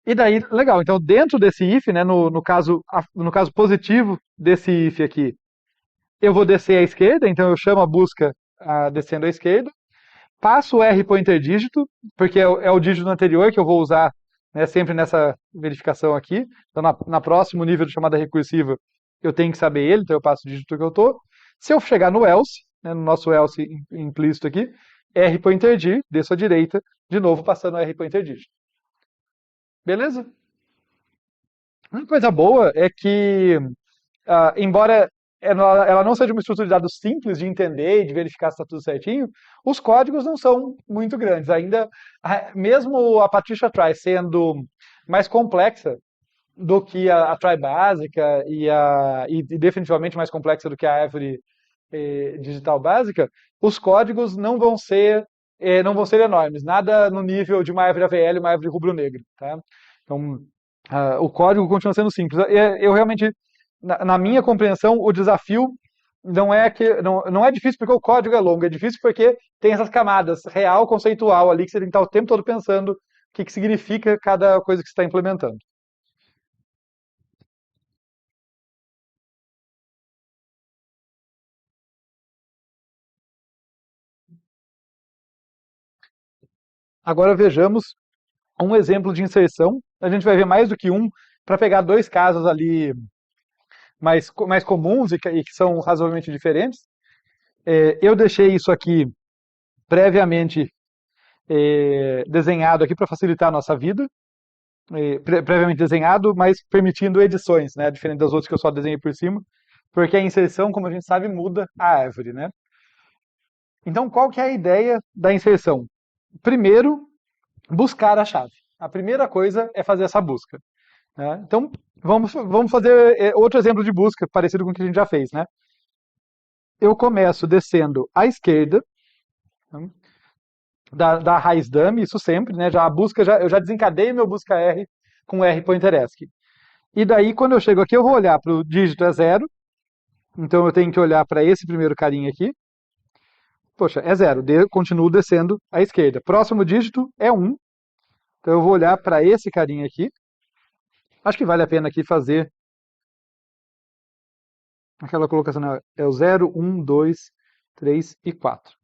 E daí, legal, então dentro desse if, né, no caso positivo desse if aqui, eu vou descer à esquerda, então eu chamo a busca descendo à esquerda, passo o R pointer dígito, porque é o dígito anterior que eu vou usar, né, sempre nessa verificação aqui. Então na próximo nível de chamada recursiva, eu tenho que saber ele, então eu passo o dígito que eu estou. Se eu chegar no else, né, no nosso else implícito aqui, R pointer dir, desço à direita, de novo passando o R pointer dígito. Beleza? Uma coisa boa é que, embora ela não seja uma estrutura de dados simples de entender e de verificar se está tudo certinho, os códigos não são muito grandes. Ainda, mesmo a Patricia Try sendo mais complexa do que a Try básica e definitivamente mais complexa do que a Árvore digital básica, os códigos não vão ser enormes. Nada no nível de uma árvore AVL e uma árvore rubro-negro. Tá? Então, o código continua sendo simples. Eu realmente, na minha compreensão, o desafio não é difícil porque o código é longo, é difícil porque tem essas camadas real, conceitual ali, que você tem que estar o tempo todo pensando o que significa cada coisa que você está implementando. Agora vejamos um exemplo de inserção. A gente vai ver mais do que um, para pegar dois casos ali mais comuns e que são razoavelmente diferentes. Eu deixei isso aqui previamente desenhado aqui para facilitar a nossa vida. Previamente desenhado, mas permitindo edições, né? Diferente das outras que eu só desenhei por cima. Porque a inserção, como a gente sabe, muda a árvore, né? Então, qual que é a ideia da inserção? Primeiro, buscar a chave. A primeira coisa é fazer essa busca. Né? Então, vamos fazer outro exemplo de busca, parecido com o que a gente já fez. Né? Eu começo descendo à esquerda, né, da raiz dummy, isso sempre, né? A busca, eu já desencadeio meu busca R com R pointer ESC. E daí, quando eu chego aqui, eu vou olhar para o dígito é 0, então eu tenho que olhar para esse primeiro carinha aqui. Poxa, é 0, continuo descendo à esquerda. Próximo dígito é 1, então eu vou olhar para esse carinha aqui. Acho que vale a pena aqui fazer aquela colocação, né? É o 0, 1, 2, 3 e 4.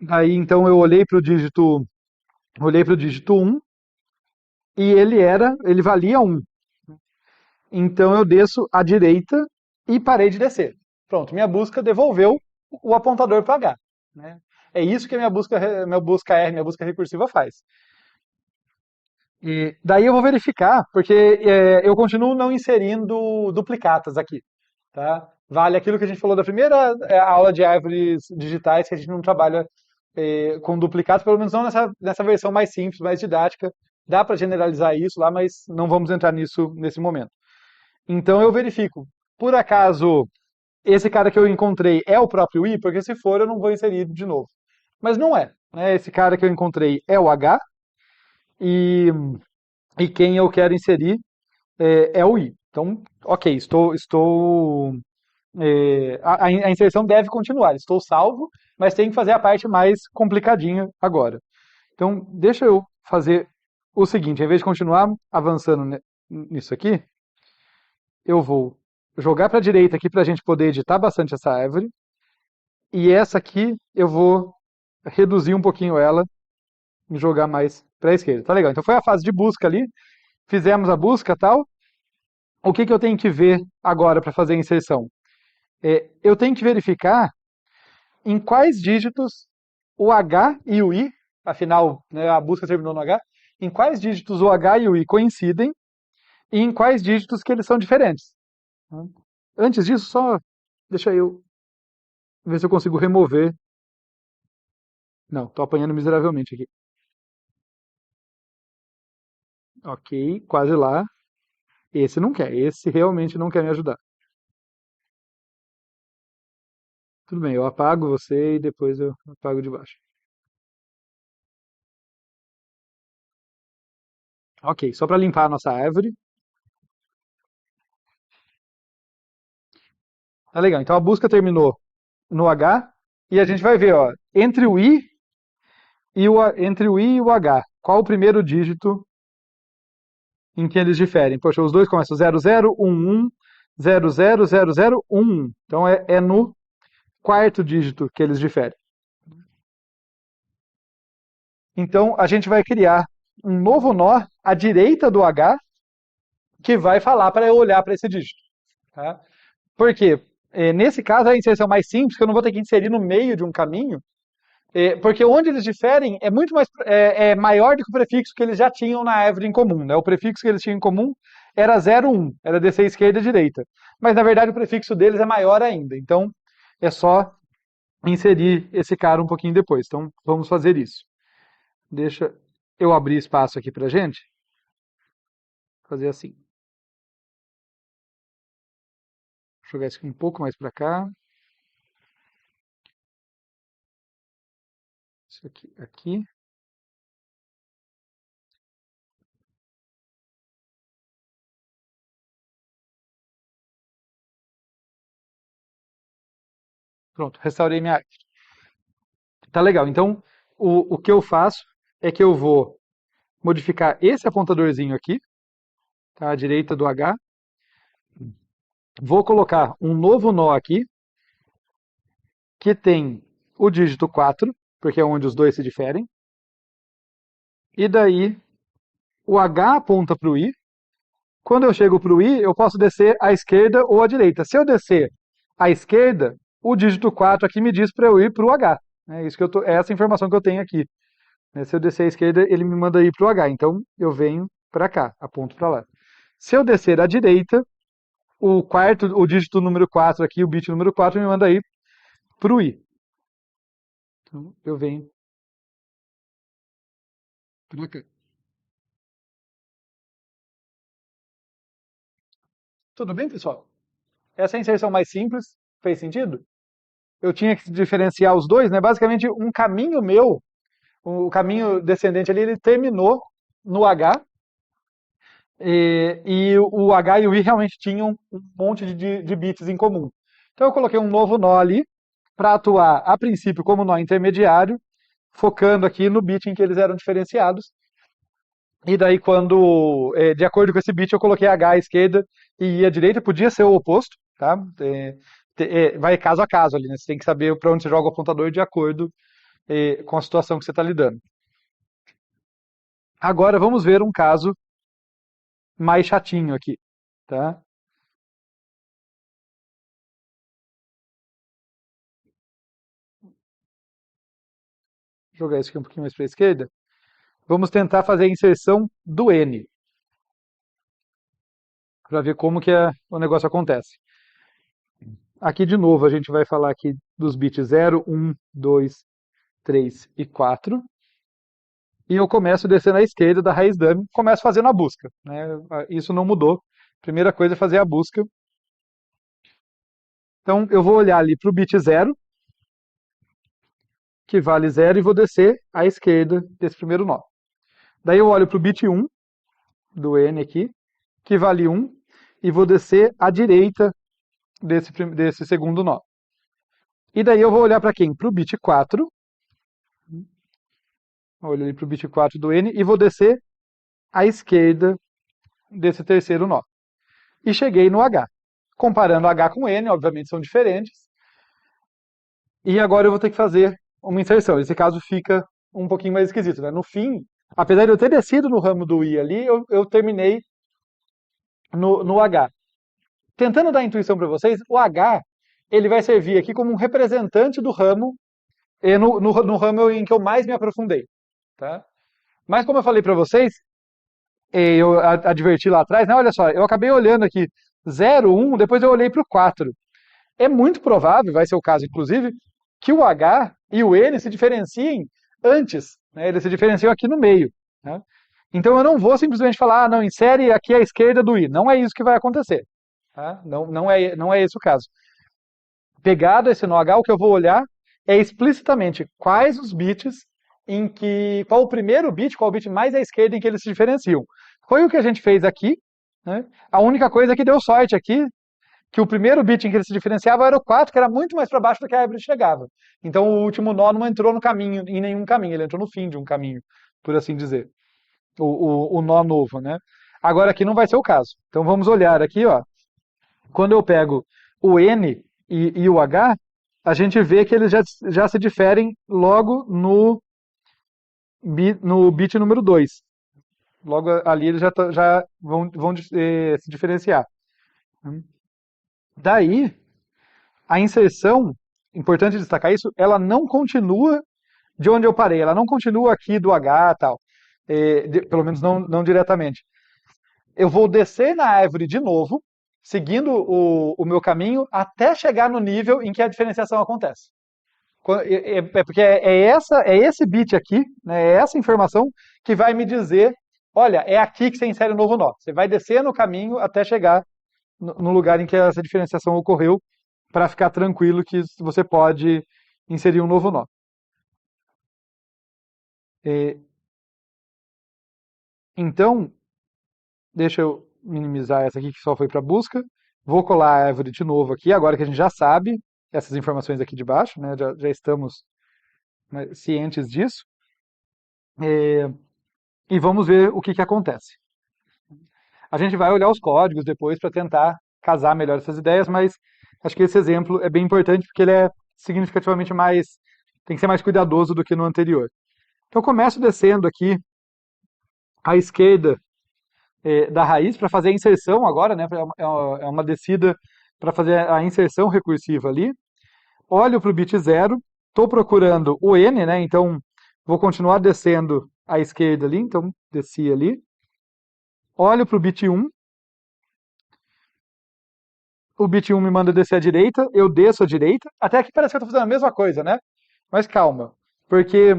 Daí, então, eu olhei para o dígito 1 e ele valia 1. Então, eu desço à direita e parei de descer. Pronto, minha busca devolveu o apontador para H. Né? É isso que a minha busca R, minha busca recursiva faz. E daí eu vou verificar, porque eu continuo não inserindo duplicatas aqui. Tá? Vale aquilo que a gente falou da primeira aula de árvores digitais, que a gente não trabalha com duplicados, pelo menos não nessa versão mais simples, mais didática. Dá para generalizar isso lá, mas não vamos entrar nisso nesse momento. Então eu verifico, por acaso esse cara que eu encontrei é o próprio I? Porque se for, eu não vou inserir de novo. Mas não é, né? Esse cara que eu encontrei é o H e, e quem eu quero inserir é o I. Então, ok, a inserção deve continuar. Estou salvo, mas tem que fazer a parte mais complicadinha agora. Então, deixa eu fazer o seguinte: em vez de continuar avançando nisso aqui, eu vou jogar para a direita aqui para a gente poder editar bastante essa árvore. E essa aqui eu vou reduzir um pouquinho ela e jogar mais para a esquerda. Tá legal. Então foi a fase de busca ali. Fizemos a busca e tal. O que eu tenho que ver agora para fazer a inserção? Eu tenho que verificar em quais dígitos o H e o I, afinal, né, a busca terminou no H, em quais dígitos o H e o I coincidem e em quais dígitos que eles são diferentes. Antes disso, só deixa eu ver se eu consigo remover. Não, estou apanhando miseravelmente aqui. Ok, quase lá. Esse não quer, esse realmente não quer me ajudar. Tudo bem, eu apago você e depois eu apago de baixo. Ok, só para limpar a nossa árvore. Tá legal, então a busca terminou no H e a gente vai ver, ó, entre o I e o H, qual o primeiro dígito em que eles diferem? Poxa, os dois começam 0011, 000011. Então é no quarto dígito que eles diferem. Então a gente vai criar um novo nó à direita do H que vai falar para eu olhar para esse dígito. Tá? Por quê? Nesse caso, a inserção mais simples, que eu não vou ter que inserir no meio de um caminho, porque onde eles diferem é muito mais maior do que o prefixo que eles já tinham na árvore em comum. Né? O prefixo que eles tinham em comum era 01, era descer esquerda e direita. Mas na verdade o prefixo deles é maior ainda. Então é só inserir esse cara um pouquinho depois. Então vamos fazer isso. Deixa eu abrir espaço aqui pra gente. Fazer assim. Vou jogar isso aqui um pouco mais para cá. Isso aqui, aqui. Pronto, restaurei minha arte. Tá legal. Então, o que eu faço é que eu vou modificar esse apontadorzinho aqui, tá? À direita do H. Vou colocar um novo nó aqui, que tem o dígito 4, porque é onde os dois se diferem. E daí, o H aponta para o I. Quando eu chego para o I, eu posso descer à esquerda ou à direita. Se eu descer à esquerda, o dígito 4 aqui me diz para eu ir para o H. É essa informação que eu tenho aqui. Se eu descer à esquerda, ele me manda ir para o H. Então, eu venho para cá, aponto para lá. Se eu descer à direita, o dígito número 4 aqui, o bit número 4, me manda ir para o I. Então, eu venho para cá. Tudo bem, pessoal? Essa é a inserção mais simples. Fez sentido? Eu tinha que diferenciar os dois, né? Basicamente, um caminho meu, o caminho descendente ali, ele terminou no H, e o H e o I realmente tinham um monte de bits em comum. Então eu coloquei um novo nó ali para atuar a princípio como nó intermediário, focando aqui no bit em que eles eram diferenciados. E daí de acordo com esse bit, eu coloquei H à esquerda e I à direita, podia ser o oposto, tá? Vai caso a caso ali, né? Você tem que saber para onde você joga o apontador de acordo com a situação que você está lidando. Agora vamos ver um caso mais chatinho aqui, tá? Vou jogar isso aqui um pouquinho mais para a esquerda. Vamos tentar fazer a inserção do N, para ver como que o negócio acontece. Aqui de novo a gente vai falar aqui dos bits 0, 1, 2, 3 e 4. E eu começo descendo à esquerda da raiz dummy, começo fazendo a busca. Né? Isso não mudou. Primeira coisa é fazer a busca. Então, eu vou olhar ali para o bit 0, que vale 0, e vou descer à esquerda desse primeiro nó. Daí eu olho para o bit 1, do N aqui, que vale 1, e vou descer à direita desse segundo nó. E daí eu vou olhar para quem? Para o bit 4. Olho ali para o bit 4 do N e vou descer à esquerda desse terceiro nó. E cheguei no H. Comparando H com N, obviamente são diferentes. E agora eu vou ter que fazer uma inserção. Esse caso fica um pouquinho mais esquisito, né? No fim, apesar de eu ter descido no ramo do I ali, eu terminei no H. Tentando dar intuição para vocês, o H ele vai servir aqui como um representante do ramo, no ramo em que eu mais me aprofundei. Tá? Mas como eu falei para vocês, eu adverti lá atrás, né? Olha só, eu acabei olhando aqui 0, 1, depois eu olhei para o 4. É muito provável, vai ser o caso inclusive, que o H e o N se diferenciem antes, né? Eles se diferenciam aqui no meio. Né? Então eu não vou simplesmente falar, não, insere aqui à esquerda do I. Não é isso que vai acontecer. Tá? Não é esse o caso. Pegado esse nó H, o que eu vou olhar é explicitamente quais os bits qual o primeiro bit, qual o bit mais à esquerda em que eles se diferenciam. Foi o que a gente fez aqui, né? A única coisa que deu sorte aqui, que o primeiro bit em que ele se diferenciava era o 4, que era muito mais para baixo do que a árvore chegava. Então o último nó não entrou no caminho, em nenhum caminho, ele entrou no fim de um caminho, por assim dizer. O nó novo, né? Agora aqui não vai ser o caso. Então vamos olhar aqui, ó. Quando eu pego o N e o H, a gente vê que eles já se diferem logo no bit número 2. Logo ali eles já vão se diferenciar. Daí, a inserção, importante destacar isso, ela não continua de onde eu parei, ela não continua aqui do H e tal, pelo menos não diretamente. Eu vou descer na árvore de novo, seguindo o meu caminho, até chegar no nível em que a diferenciação acontece. Porque é esse bit aqui, né, é essa informação que vai me dizer, olha, é aqui que você insere o novo nó. Você vai descer no caminho até chegar no lugar em que essa diferenciação ocorreu, para ficar tranquilo que você pode inserir um novo nó. Então, deixa eu minimizar essa aqui que só foi para busca. Vou colar a árvore de novo aqui, agora que a gente já sabe essas informações aqui de baixo, né, já estamos, né, cientes disso. E vamos ver o que acontece. A gente vai olhar os códigos depois para tentar casar melhor essas ideias, mas acho que esse exemplo é bem importante porque ele é significativamente tem que ser mais cuidadoso do que no anterior. Então eu começo descendo aqui à esquerda da raiz para fazer a inserção agora, né? É uma descida para fazer a inserção recursiva ali. Olho para o bit 0, estou procurando o N, né? Então vou continuar descendo à esquerda ali, então desci ali. Olho para o bit 1. O bit 1 me manda descer à direita, eu desço à direita. Até que parece que eu estou fazendo a mesma coisa, né? Mas calma, porque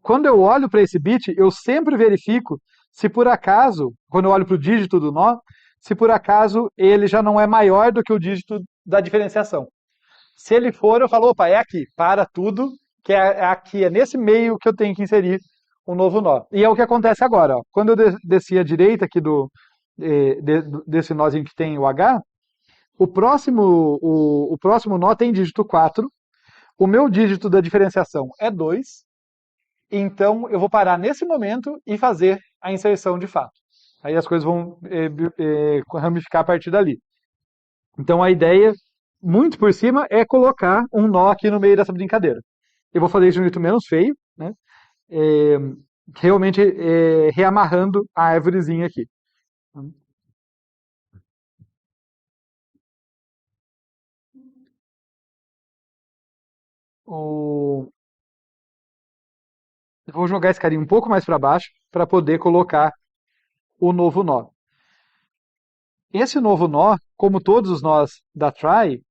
quando eu olho para esse bit, eu sempre verifico se por acaso, quando eu olho para o dígito do nó, se por acaso ele já não é maior do que o dígito da diferenciação. Se ele for, eu falo, opa, é aqui, para tudo, que é aqui, é nesse meio que eu tenho que inserir um novo nó. E é o que acontece agora. Ó. Quando eu desci à direita aqui desse nozinho que tem o H, o próximo nó tem dígito 4, o meu dígito da diferenciação é 2, então eu vou parar nesse momento e fazer a inserção de fato. Aí as coisas vão ramificar a partir dali. Então a ideia, muito por cima, é colocar um nó aqui no meio dessa brincadeira. Eu vou fazer isso de um jeito menos feio, né? Realmente reamarrando a árvorezinha aqui. Eu vou jogar esse carinha um pouco mais para baixo para poder colocar o novo nó. Esse novo nó, como todos os nós da try,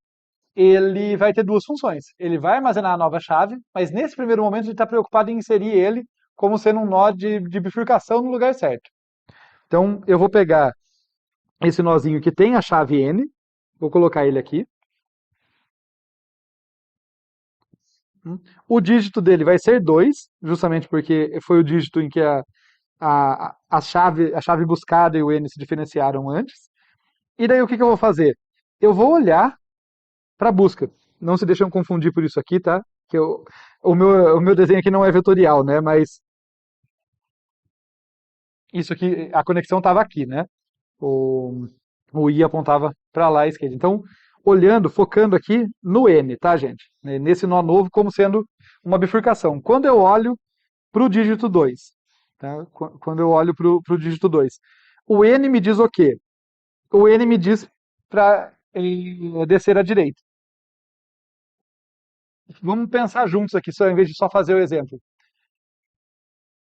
ele vai ter duas funções. Ele vai armazenar a nova chave, mas nesse primeiro momento ele está preocupado em inserir ele como sendo um nó de bifurcação no lugar certo. Então eu vou pegar esse nozinho que tem a chave N, vou colocar ele aqui. O dígito dele vai ser 2, justamente porque foi o dígito em que a chave buscada e o N se diferenciaram antes. E daí o que eu vou fazer? Eu vou olhar para a busca. Não se deixem confundir por isso aqui, tá? O meu desenho aqui não é vetorial, né? Mas isso aqui, a conexão estava aqui, né? O, o I apontava para lá à esquerda. Então, olhando, focando aqui no N, tá, gente? Nesse nó novo como sendo uma bifurcação. Quando eu olho para o dígito 2, tá? Quando eu olho para o dígito 2, o N me diz o quê? O N me diz para descer à direita. Vamos pensar juntos aqui, só, em vez de só fazer o exemplo.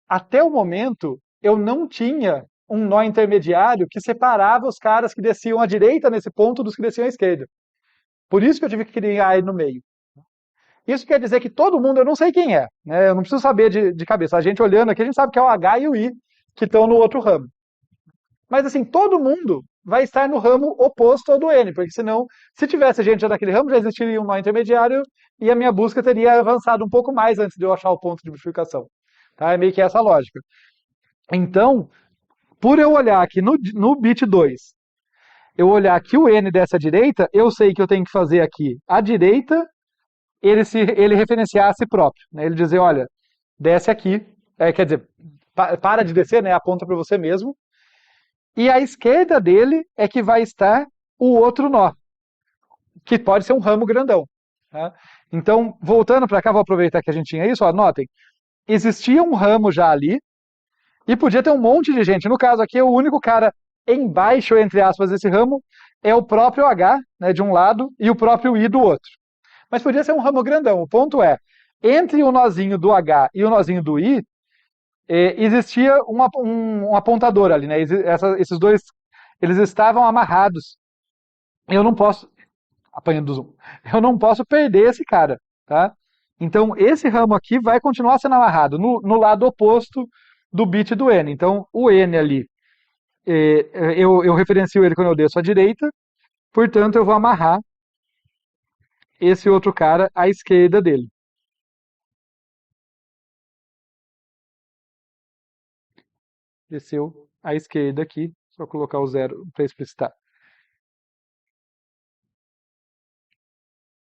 Até o momento, eu não tinha um nó intermediário que separava os caras que desciam à direita nesse ponto dos que desciam à esquerda. Por isso que eu tive que criar ele no meio. Isso quer dizer que todo mundo, eu não sei quem é, né? Eu não preciso saber de cabeça. A gente olhando aqui, a gente sabe que é o H e o I que estão no outro ramo. Mas assim, todo mundo vai estar no ramo oposto ao do N, porque senão, se tivesse gente já naquele ramo, já existiria um nó intermediário e a minha busca teria avançado um pouco mais antes de eu achar o ponto de bifurcação. Tá? É meio que essa a lógica. Então, por eu olhar aqui no bit 2, eu olhar aqui o N dessa direita, eu sei que eu tenho que fazer aqui à direita ele referenciar a si próprio. Né? Ele dizer, olha, desce aqui, quer dizer, para de descer, né? Aponta para você mesmo. E à esquerda dele é que vai estar o outro nó, que pode ser um ramo grandão. Tá? Então, voltando para cá, vou aproveitar que a gente tinha isso, ó, notem, existia um ramo já ali, e podia ter um monte de gente. No caso aqui, o único cara embaixo, entre aspas, desse ramo é o próprio H, né, de um lado, e o próprio I do outro. Mas podia ser um ramo grandão. O ponto é, entre o nozinho do H e o nozinho do I, existia um apontador ali, né? Esses dois, eles estavam amarrados. Eu não posso, apanhando do zoom, eu não posso perder esse cara, tá? Então, esse ramo aqui vai continuar sendo amarrado no lado oposto do bit do N. Então, o N ali, eu referencio ele quando eu desço à direita, portanto, eu vou amarrar esse outro cara à esquerda dele. Desceu à esquerda aqui, só colocar o 0 para explicitar.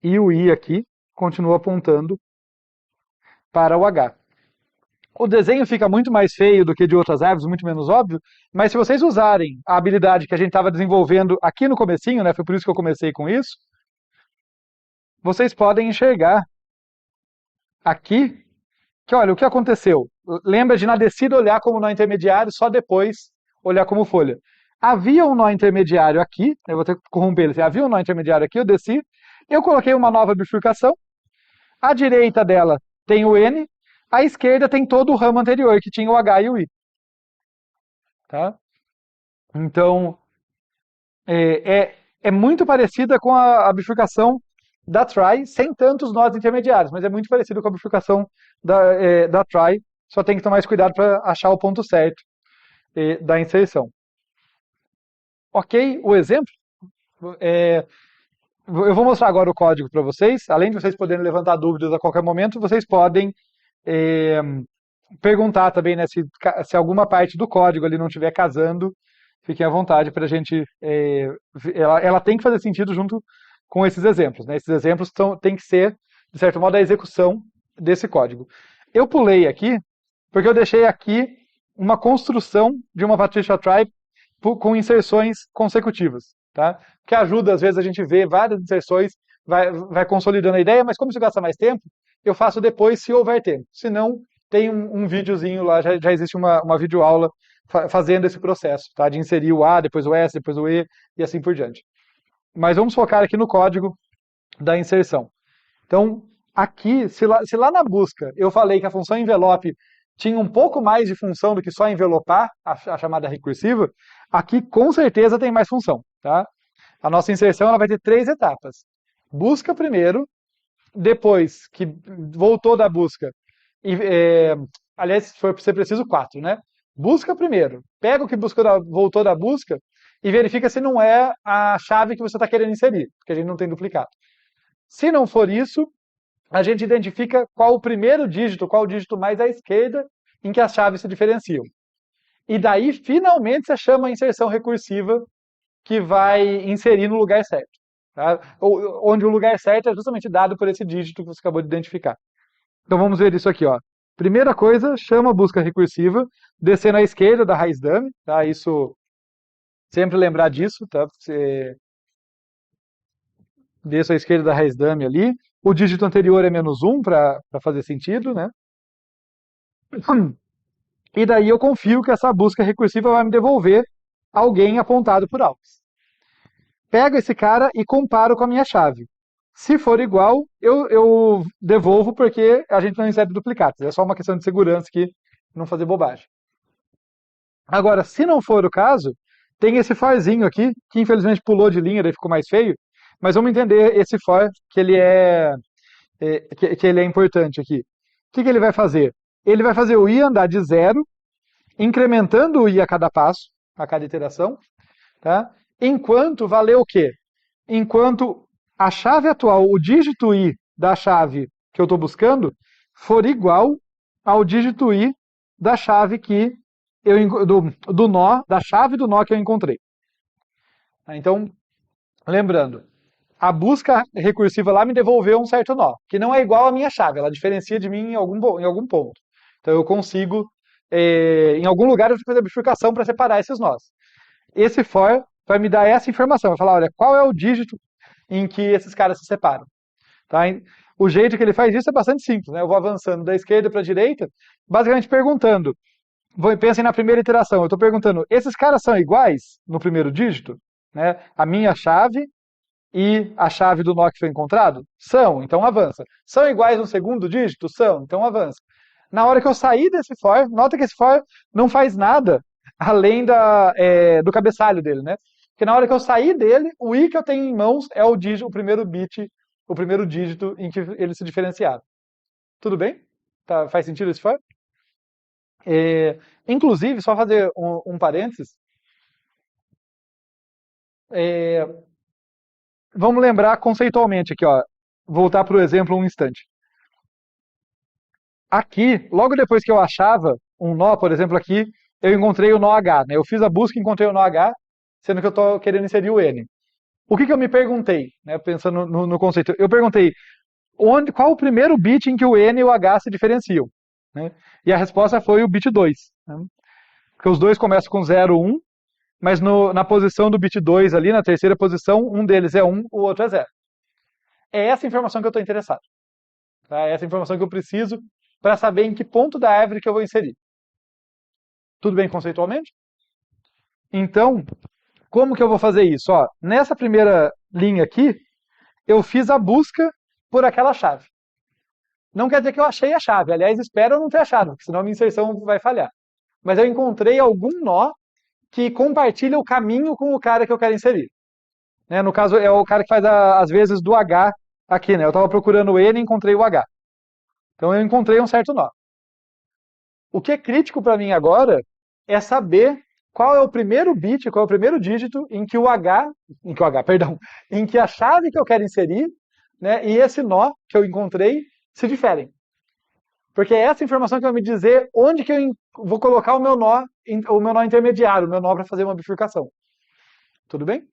E o I aqui continua apontando para o H. O desenho fica muito mais feio do que de outras árvores, muito menos óbvio, mas se vocês usarem a habilidade que a gente estava desenvolvendo aqui no comecinho, né, foi por isso que eu comecei com isso, vocês podem enxergar aqui que, olha, o que aconteceu? Lembra de na descida olhar como nó intermediário, só depois olhar como folha. Havia um nó intermediário aqui, eu vou ter que corromper ele, havia um nó intermediário aqui, eu desci, eu coloquei uma nova bifurcação, à direita dela tem o N, à esquerda tem todo o ramo anterior, que tinha o H e o I. Tá? Então, é muito parecida com a bifurcação da try, sem tantos nós intermediários, mas é muito parecido com a bifurcação da try, só tem que tomar mais cuidado para achar o ponto certo da inserção. Ok? O exemplo? Eu vou mostrar agora o código para vocês. Além de vocês poderem levantar dúvidas a qualquer momento, vocês podem perguntar também, né, se alguma parte do código ali não estiver casando, fiquem à vontade para a gente. Ela tem que fazer sentido junto com esses exemplos. Né? Esses exemplos têm que ser, de certo modo, a execução desse código. Eu pulei aqui, porque eu deixei aqui uma construção de uma Patricia Try com inserções consecutivas. Tá? Que ajuda, às vezes, a gente ver várias inserções, vai consolidando a ideia, mas como isso gasta mais tempo, eu faço depois se houver tempo. Se não, tem um videozinho lá, já existe uma videoaula fazendo esse processo, tá? De inserir o A, depois o S, depois o E e assim por diante. Mas vamos focar aqui no código da inserção. Então, aqui, se lá na busca eu falei que a função envelope tinha um pouco mais de função do que só envelopar, a chamada recursiva, aqui com certeza tem mais função. Tá? A nossa inserção ela vai ter 3 etapas. Busca primeiro, depois que voltou da busca, aliás, foi ser preciso 4, né? Busca primeiro, pega o que voltou da busca e verifica se não é a chave que você está querendo inserir, porque a gente não tem duplicado. Se não for isso, a gente identifica qual o primeiro dígito, qual o dígito mais à esquerda em que as chaves se diferenciam. E daí, finalmente, você chama a inserção recursiva que vai inserir no lugar certo. Tá? Onde o lugar certo é justamente dado por esse dígito que você acabou de identificar. Então vamos ver isso aqui. Ó. Primeira coisa, chama a busca recursiva, descendo à esquerda da raiz dummy. Tá? Isso, sempre lembrar disso. Tá? Você desce à esquerda da raiz dummy ali. O dígito anterior é -1 para fazer sentido. Né? E daí eu confio que essa busca recursiva vai me devolver alguém apontado por alvos. Pego esse cara e comparo com a minha chave. Se for igual, eu devolvo porque a gente não insere duplicados. É só uma questão de segurança aqui, não fazer bobagem. Agora, se não for o caso, tem esse forzinho aqui, que infelizmente pulou de linha, daí ficou mais feio, mas vamos entender esse for, que ele que ele é importante aqui. O que ele vai fazer? Ele vai fazer o i andar de 0, incrementando o i a cada passo, a cada iteração, tá? Enquanto valer o quê? Enquanto a chave atual, o dígito i da chave que eu estou buscando, for igual ao dígito i da chave que do nó, da chave do nó que eu encontrei. Então, lembrando, a busca recursiva lá me devolveu um certo nó, que não é igual à minha chave, ela diferencia de mim em algum ponto. Então eu consigo, em algum lugar, eu vou fazer a bifurcação para separar esses nós. Esse for vai me dar essa informação, vai falar, olha, qual é o dígito em que esses caras se separam. Tá? O jeito que ele faz isso é bastante simples, né? Eu vou avançando da esquerda para a direita, basicamente perguntando, pensem na primeira iteração, eu estou perguntando, esses caras são iguais no primeiro dígito? Né? A minha chave e a chave do nó que foi encontrado? São, então avança. São iguais no segundo dígito? São, então avança. Na hora que eu sair desse for, nota que esse for não faz nada além do cabeçalho dele, né? Porque na hora que eu sair dele, o i que eu tenho em mãos é o primeiro bit, o primeiro dígito em que eles se diferenciaram. Tudo bem? Tá, faz sentido esse for? Inclusive, só fazer um parênteses, vamos lembrar conceitualmente aqui, ó, voltar para o exemplo um instante. Aqui, logo depois que eu achava um nó, por exemplo, aqui, eu encontrei o nó H, né? Eu fiz a busca e encontrei o nó H, sendo que eu estou querendo inserir o N. O que eu me perguntei, né, pensando no conceito? Eu perguntei, qual o primeiro bit em que o N e o H se diferenciam? Né? E a resposta foi o bit 2. Né? Porque os dois começam com 0, 1, mas na posição do bit 2 ali, na terceira posição, um deles é 1, o outro é 0. É essa informação que eu estou interessado. Tá? É essa informação que eu preciso para saber em que ponto da árvore que eu vou inserir. Tudo bem conceitualmente? Então, como que eu vou fazer isso? Ó, nessa primeira linha aqui, eu fiz a busca por aquela chave. Não quer dizer que eu achei a chave. Aliás, espero eu não ter achado, porque senão a minha inserção vai falhar. Mas eu encontrei algum nó que compartilha o caminho com o cara que eu quero inserir. Né? No caso, é o cara que faz as vezes do H aqui. Né? Eu estava procurando o N e encontrei o H. Então eu encontrei um certo nó. O que é crítico para mim agora é saber qual é o primeiro bit, qual é o primeiro dígito em que em que a chave que eu quero inserir, né, e esse nó que eu encontrei se diferem. Porque é essa informação que vai me dizer onde que eu vou colocar o meu nó intermediário, o meu nó para fazer uma bifurcação. Tudo bem?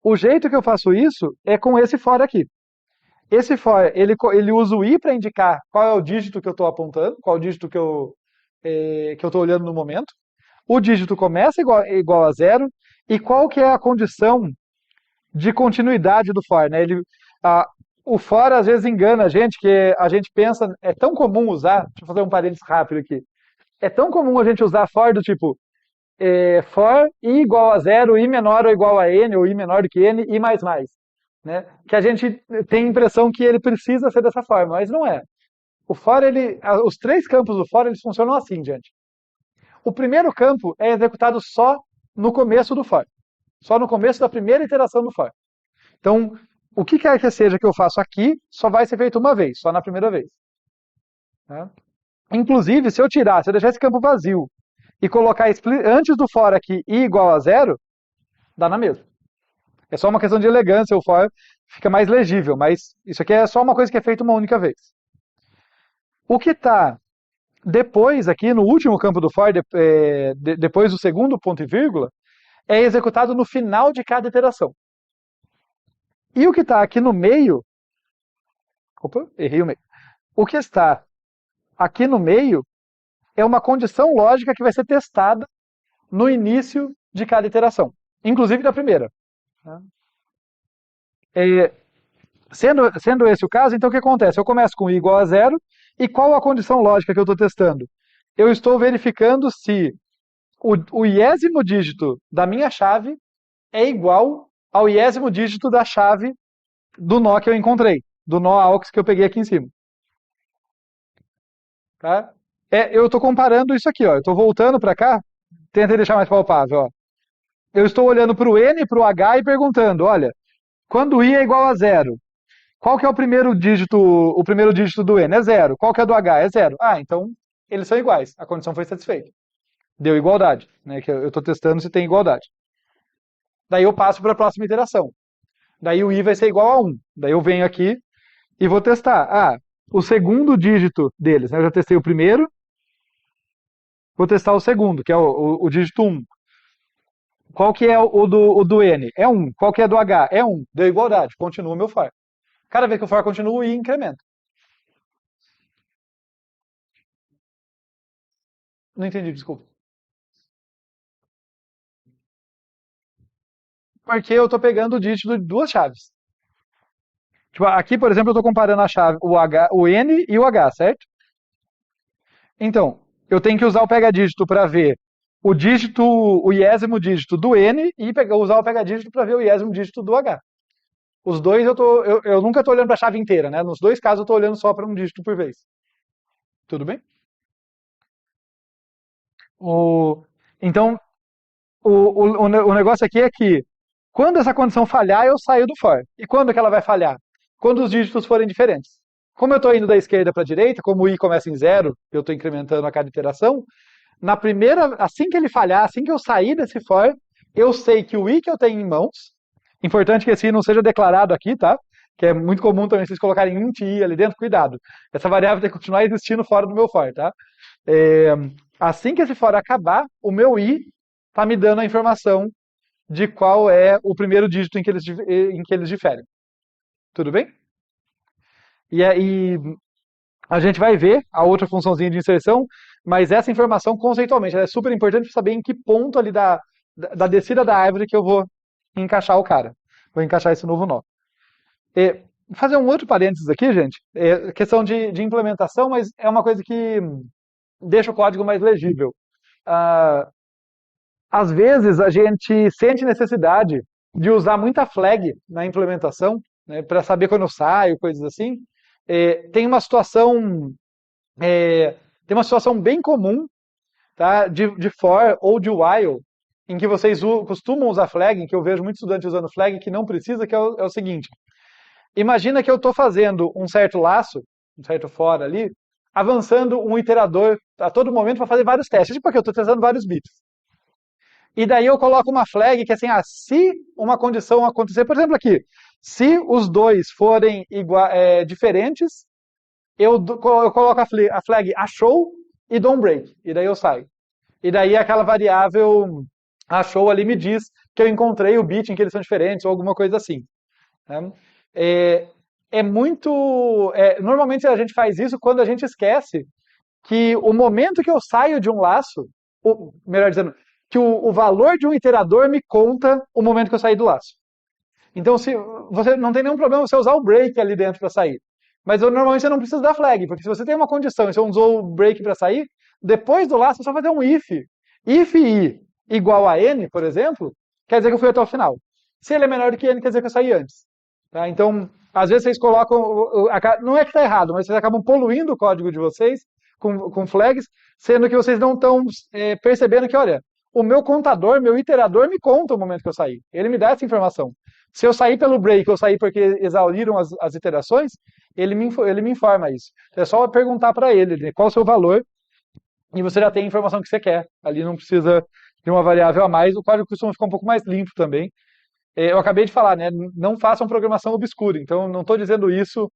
O jeito que eu faço isso é com esse for aqui. Esse for, ele usa o i para indicar qual é o dígito que eu estou apontando, qual é o dígito que eu estou olhando no momento. O dígito começa igual a 0, e qual que é a condição de continuidade do for, né? O for às vezes engana a gente, que a gente pensa, é tão comum usar, deixa eu fazer um parênteses rápido aqui, é tão comum a gente usar for do tipo, for i igual a 0, i menor ou igual a n, ou i menor do que n, i mais mais. Né? Que a gente tem a impressão que ele precisa ser dessa forma, mas não é. O for, os três campos do for, eles funcionam assim, gente. O primeiro campo é executado só no começo do for. Só no começo da primeira iteração do for. Então, o que quer que seja que eu faço aqui, só vai ser feito uma vez, só na primeira vez. Né? Inclusive, se eu deixar esse campo vazio, e colocar antes do for aqui i igual a zero, dá na mesma. É só uma questão de elegância, o for fica mais legível, mas isso aqui é só uma coisa que é feita uma única vez. O que está depois, aqui no último campo do for, depois do segundo ponto e vírgula, é executado no final de cada iteração. E o que está aqui no meio, opa, errei o meio. O que está aqui no meio é uma condição lógica que vai ser testada no início de cada iteração, inclusive da primeira. É, sendo esse o caso, então o que acontece? Eu começo com i igual a zero, e qual a condição lógica que eu estou testando? Eu estou verificando se o iésimo dígito da minha chave é igual ao iésimo dígito da chave do nó que eu encontrei, do nó AUX que eu peguei aqui em cima. Tá? Eu estou comparando isso aqui, ó. Eu estou voltando para cá, tentei deixar mais palpável. Ó. Eu estou olhando para o N e para o H e perguntando, olha, quando I é igual a zero, qual que é o primeiro dígito do N? É zero. Qual que é do H? É zero. Ah, então eles são iguais. A condição foi satisfeita. Deu igualdade, né? Que eu estou testando se tem igualdade. Daí eu passo para a próxima iteração. Daí o I vai ser igual a 1. Daí eu venho aqui e vou testar. Ah, o segundo dígito deles, né? Eu já testei o primeiro. Vou testar o segundo, que é o dígito 1. Qual que é o do N? É 1. Qual que é do H? É 1. Deu igualdade. Continua o meu for. Cada vez que o for continua, o I incrementa. Não entendi, desculpa. Porque eu estou pegando o dígito de duas chaves. Tipo, aqui, por exemplo, eu estou comparando a chave, o N e o H, certo? Então, eu tenho que usar o pega-dígito para ver o iésimo dígito do N e usar o pega-dígito para ver o iésimo dígito do H. Os dois eu nunca estou olhando para a chave inteira, né? Nos dois casos eu estou olhando só para um dígito por vez. Tudo bem? O, então, o negócio aqui é que quando essa condição falhar, eu saio do for. E quando que ela vai falhar? Quando os dígitos forem diferentes. Como eu estou indo da esquerda para a direita, como o i começa em zero, eu estou incrementando a cada iteração, na primeira, assim que ele falhar, assim que eu sair desse for, eu sei que o i que eu tenho em mãos, importante que esse i não seja declarado aqui, tá? Que é muito comum também vocês colocarem int i ali dentro, cuidado. Essa variável tem que continuar existindo fora do meu for, tá? É, assim que esse for acabar, o meu i está me dando a informação de qual é o primeiro dígito em que eles diferem. Tudo bem? E aí a gente vai ver a outra funçãozinha de inserção, mas essa informação conceitualmente ela é super importante para saber em que ponto ali da descida da árvore que eu vou encaixar o cara. Vou encaixar esse novo nó. Vou fazer um outro parênteses aqui, gente. É questão de implementação, mas é uma coisa que deixa o código mais legível. Ah, às vezes a gente sente necessidade de usar muita flag na implementação, né, para saber quando eu saio, coisas assim. Tem uma situação tem uma situação bem comum, tá, de for ou de while, em que vocês costumam usar flag, em que eu vejo muitos estudantes usando flag que não precisa, que é o seguinte. Imagina que eu estou fazendo um certo laço, um certo for ali, avançando um iterador a todo momento para fazer vários testes, tipo porque eu estou testando vários bits. E daí eu coloco uma flag que assim, se uma condição acontecer, por exemplo aqui, se os dois forem diferentes, eu coloco a flag achou e dou um break. E daí eu saio. E daí aquela variável achou ali me diz que eu encontrei o bit em que eles são diferentes ou alguma coisa assim. Né? Normalmente a gente faz isso quando a gente esquece que o momento que eu saio de um laço, melhor dizendo, que o valor de um iterador me conta o momento que eu saí do laço. Então, se você não tem nenhum problema você usar o break ali dentro para sair. Mas normalmente você não precisa da flag, porque se você tem uma condição e você usou o break para sair, depois do laço é só fazer um if. If i igual a n, por exemplo, quer dizer que eu fui até o final. Se ele é menor do que n, quer dizer que eu saí antes. Tá? Então, às vezes vocês colocam. Não é que está errado, mas vocês acabam poluindo o código de vocês com flags, sendo que vocês não estão percebendo que, olha, o meu contador, meu iterador me conta o momento que eu saí. Ele me dá essa informação. Se eu sair pelo break ou sair porque exauriram as iterações, ele me informa isso. É só perguntar para ele, né, qual o seu valor e você já tem a informação que você quer. Ali não precisa de uma variável a mais, o código costuma ficar um pouco mais limpo também. Eu acabei de falar, né? Não façam programação obscura, então não estou dizendo isso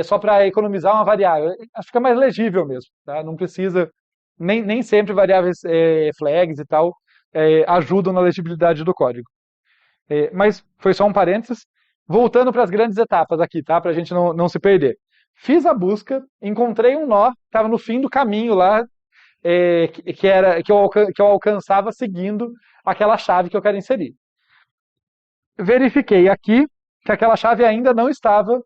só para economizar uma variável. Acho que fica mais legível mesmo, tá? Não precisa, nem sempre variáveis flags e tal ajudam na legibilidade do código. Mas foi só um parênteses. Voltando para as grandes etapas aqui, tá? Para a gente não se perder. Fiz a busca, encontrei um nó, estava no fim do caminho lá, que eu alcançava seguindo aquela chave que eu quero inserir. Verifiquei aqui que aquela chave ainda não estava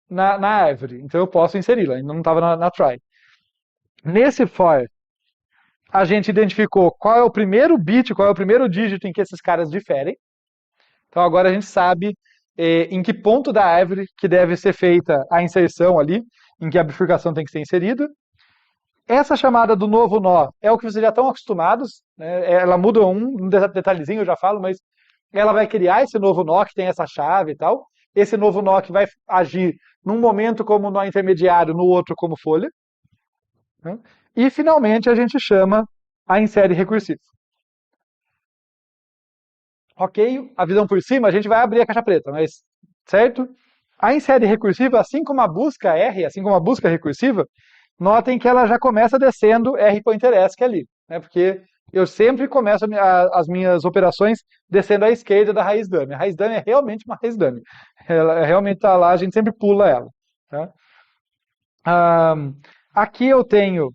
na árvore, então eu posso inseri-la, ainda não estava na try. Nesse for, a gente identificou qual é o primeiro bit, qual é o primeiro dígito em que esses caras diferem. Então agora a gente sabe em que ponto da árvore que deve ser feita a inserção ali, em que a bifurcação tem que ser inserida. Essa chamada do novo nó é o que vocês já estão acostumados, né? Ela muda um detalhezinho, eu já falo, mas ela vai criar esse novo nó que tem essa chave e tal. Esse novo nó que vai agir num momento como nó intermediário, no outro como folha. Né? E finalmente a gente chama a insere recursivo. Ok, a visão por cima, a gente vai abrir a caixa preta, mas certo? A insere recursiva, assim como a busca R, assim como a busca recursiva, notem que ela já começa descendo R pointer ESC ali, né? Porque eu sempre começo as minhas operações descendo à esquerda da raiz dummy. A raiz dummy é realmente uma raiz dummy. Ela realmente está lá, a gente sempre pula ela. Tá? Aqui eu tenho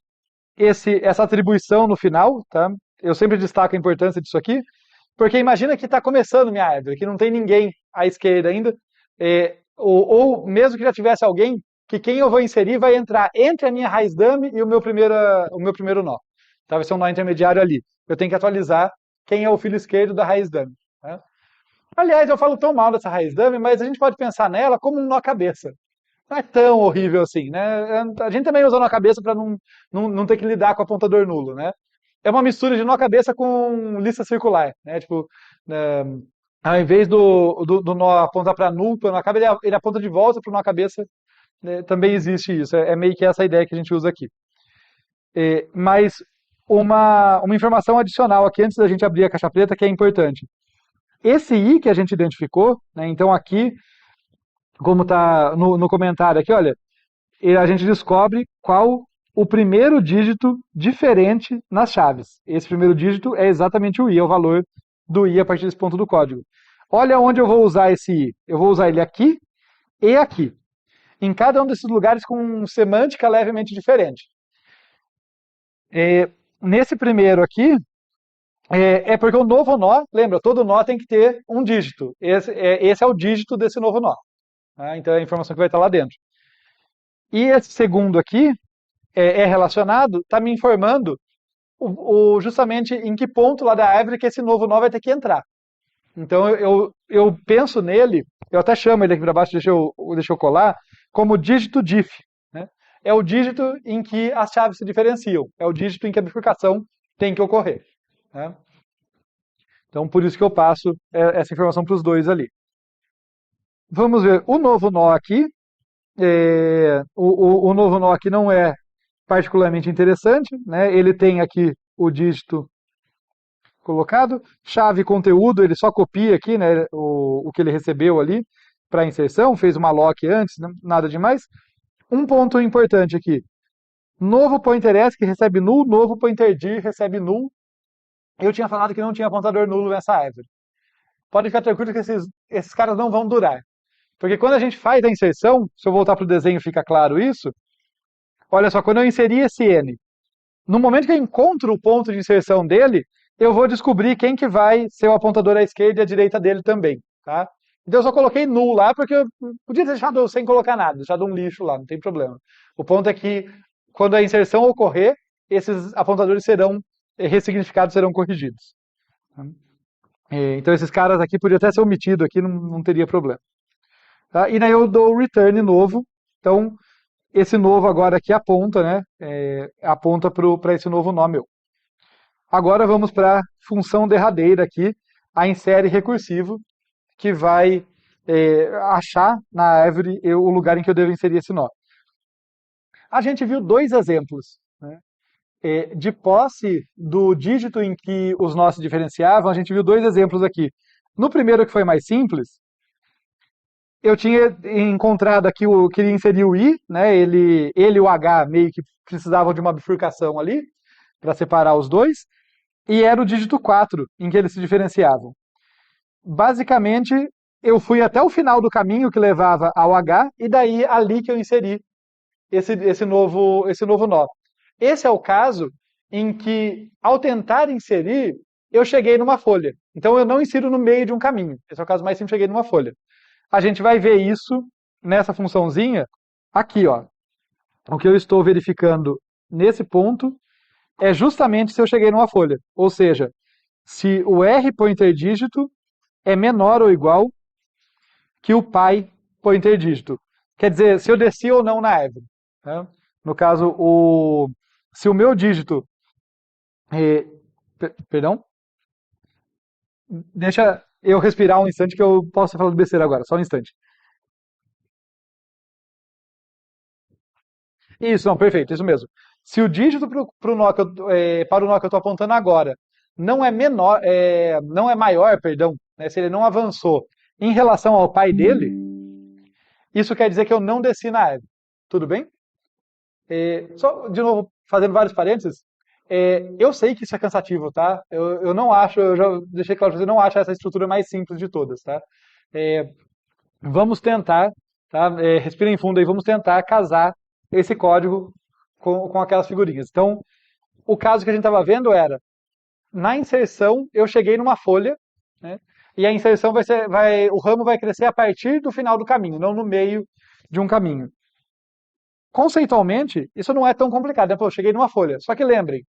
essa atribuição no final, tá? Eu sempre destaco a importância disso aqui, porque imagina que está começando minha árvore, que não tem ninguém à esquerda ainda, ou mesmo que já tivesse alguém, que quem eu vou inserir vai entrar entre a minha raiz dummy e o meu primeiro nó. Tá? Vai ser um nó intermediário ali. Eu tenho que atualizar quem é o filho esquerdo da raiz dummy. Tá? Aliás, eu falo tão mal dessa raiz dummy, mas a gente pode pensar nela como um nó cabeça. Não é tão horrível assim, né? A gente também usa nó cabeça para não ter que lidar com apontador nulo, né? É uma mistura de nó cabeça com lista circular, né? Tipo, ao invés do nó apontar para null, para nó cabeça, ele aponta de volta para o nó cabeça. Né? Também existe isso. É meio que essa ideia que a gente usa aqui. Mas uma informação adicional aqui antes da gente abrir a caixa preta que é importante. Esse i que a gente identificou, né? Então aqui, como está no comentário aqui, olha, a gente descobre qual o primeiro dígito diferente nas chaves. Esse primeiro dígito é exatamente o i, é o valor do i a partir desse ponto do código. Olha onde eu vou usar esse i. Eu vou usar ele aqui e aqui. Em cada um desses lugares com semântica levemente diferente. Nesse primeiro aqui, é porque o novo nó, lembra, todo nó tem que ter um dígito. Esse é o dígito desse novo nó. Tá? Então é a informação que vai estar lá dentro. E esse segundo aqui é relacionado, está me informando justamente em que ponto lá da árvore que esse novo nó vai ter que entrar. Então eu penso nele, eu até chamo ele aqui para baixo, deixa eu colar, como dígito diff. Né? É o dígito em que as chaves se diferenciam, é o dígito em que a bifurcação tem que ocorrer. Né? Então por isso que eu passo essa informação para os dois ali. Vamos ver, o novo nó aqui, o novo nó aqui não é particularmente interessante, né? Ele tem aqui o dígito colocado, chave conteúdo, ele só copia aqui, né, o que ele recebeu ali para inserção, fez uma lock antes, nada demais. Um ponto importante aqui, novo pointer ESC que recebe null, novo pointer dir recebe null. Eu tinha falado que não tinha apontador nulo nessa árvore. Pode ficar tranquilo que esses caras não vão durar. Porque quando a gente faz a inserção, se eu voltar para o desenho fica claro isso, olha só, quando eu inseri esse n, no momento que eu encontro o ponto de inserção dele, eu vou descobrir quem que vai ser o apontador à esquerda e à direita dele também, tá? Então eu só coloquei null lá, porque eu podia ter deixado sem colocar nada, deixado um lixo lá, não tem problema. O ponto é que, quando a inserção ocorrer, esses apontadores serão ressignificados, serão corrigidos. Então esses caras aqui podiam até ser omitidos aqui, não teria problema. Tá? E daí eu dou o return novo, então esse novo agora aqui aponta, né? Aponta para esse novo nó meu. Agora vamos para a função derradeira aqui, a insere recursivo, que vai achar na árvore o lugar em que eu devo inserir esse nó. A gente viu dois exemplos. Né? de posse do dígito em que os nós se diferenciavam, a gente viu dois exemplos aqui. No primeiro, que foi mais simples, eu tinha encontrado aqui, queria inserir o i, né? Ele e o h meio que precisavam de uma bifurcação ali, para separar os dois, e era o dígito 4 em que eles se diferenciavam. Basicamente, eu fui até o final do caminho que levava ao h, e daí ali que eu inseri esse novo nó. Esse é o caso em que, ao tentar inserir, eu cheguei numa folha. Então, eu não insiro no meio de um caminho. Esse é o caso mais simples, cheguei numa folha. A gente vai ver isso nessa funçãozinha aqui, ó. O que eu estou verificando nesse ponto é justamente se eu cheguei numa folha. Ou seja, se o r pointer dígito é menor ou igual que o pi pointer dígito. Quer dizer, se eu desci ou não na árvore. Né? No caso, se o meu dígito... perdão? Deixa eu respirar um instante que eu posso falar do besteira agora, só um instante. Isso, não, perfeito, isso mesmo. Se o dígito para o nó que eu estou apontando agora não é menor, não é maior, perdão, né, se ele não avançou em relação ao pai dele, isso quer dizer que eu não desci na árvore. Tudo bem? Só, de novo, fazendo vários parênteses, eu sei que isso é cansativo, tá? Eu não acho, eu já deixei claro para você, eu não acho essa estrutura mais simples de todas, tá? É, vamos tentar, tá? Respirem fundo aí, vamos tentar casar esse código com aquelas figurinhas. Então, o caso que a gente estava vendo era, na inserção, eu cheguei numa folha, né? E a inserção o ramo vai crescer a partir do final do caminho, não no meio de um caminho. Conceitualmente, isso não é tão complicado, né? Pô, eu cheguei numa folha. Só que lembrem,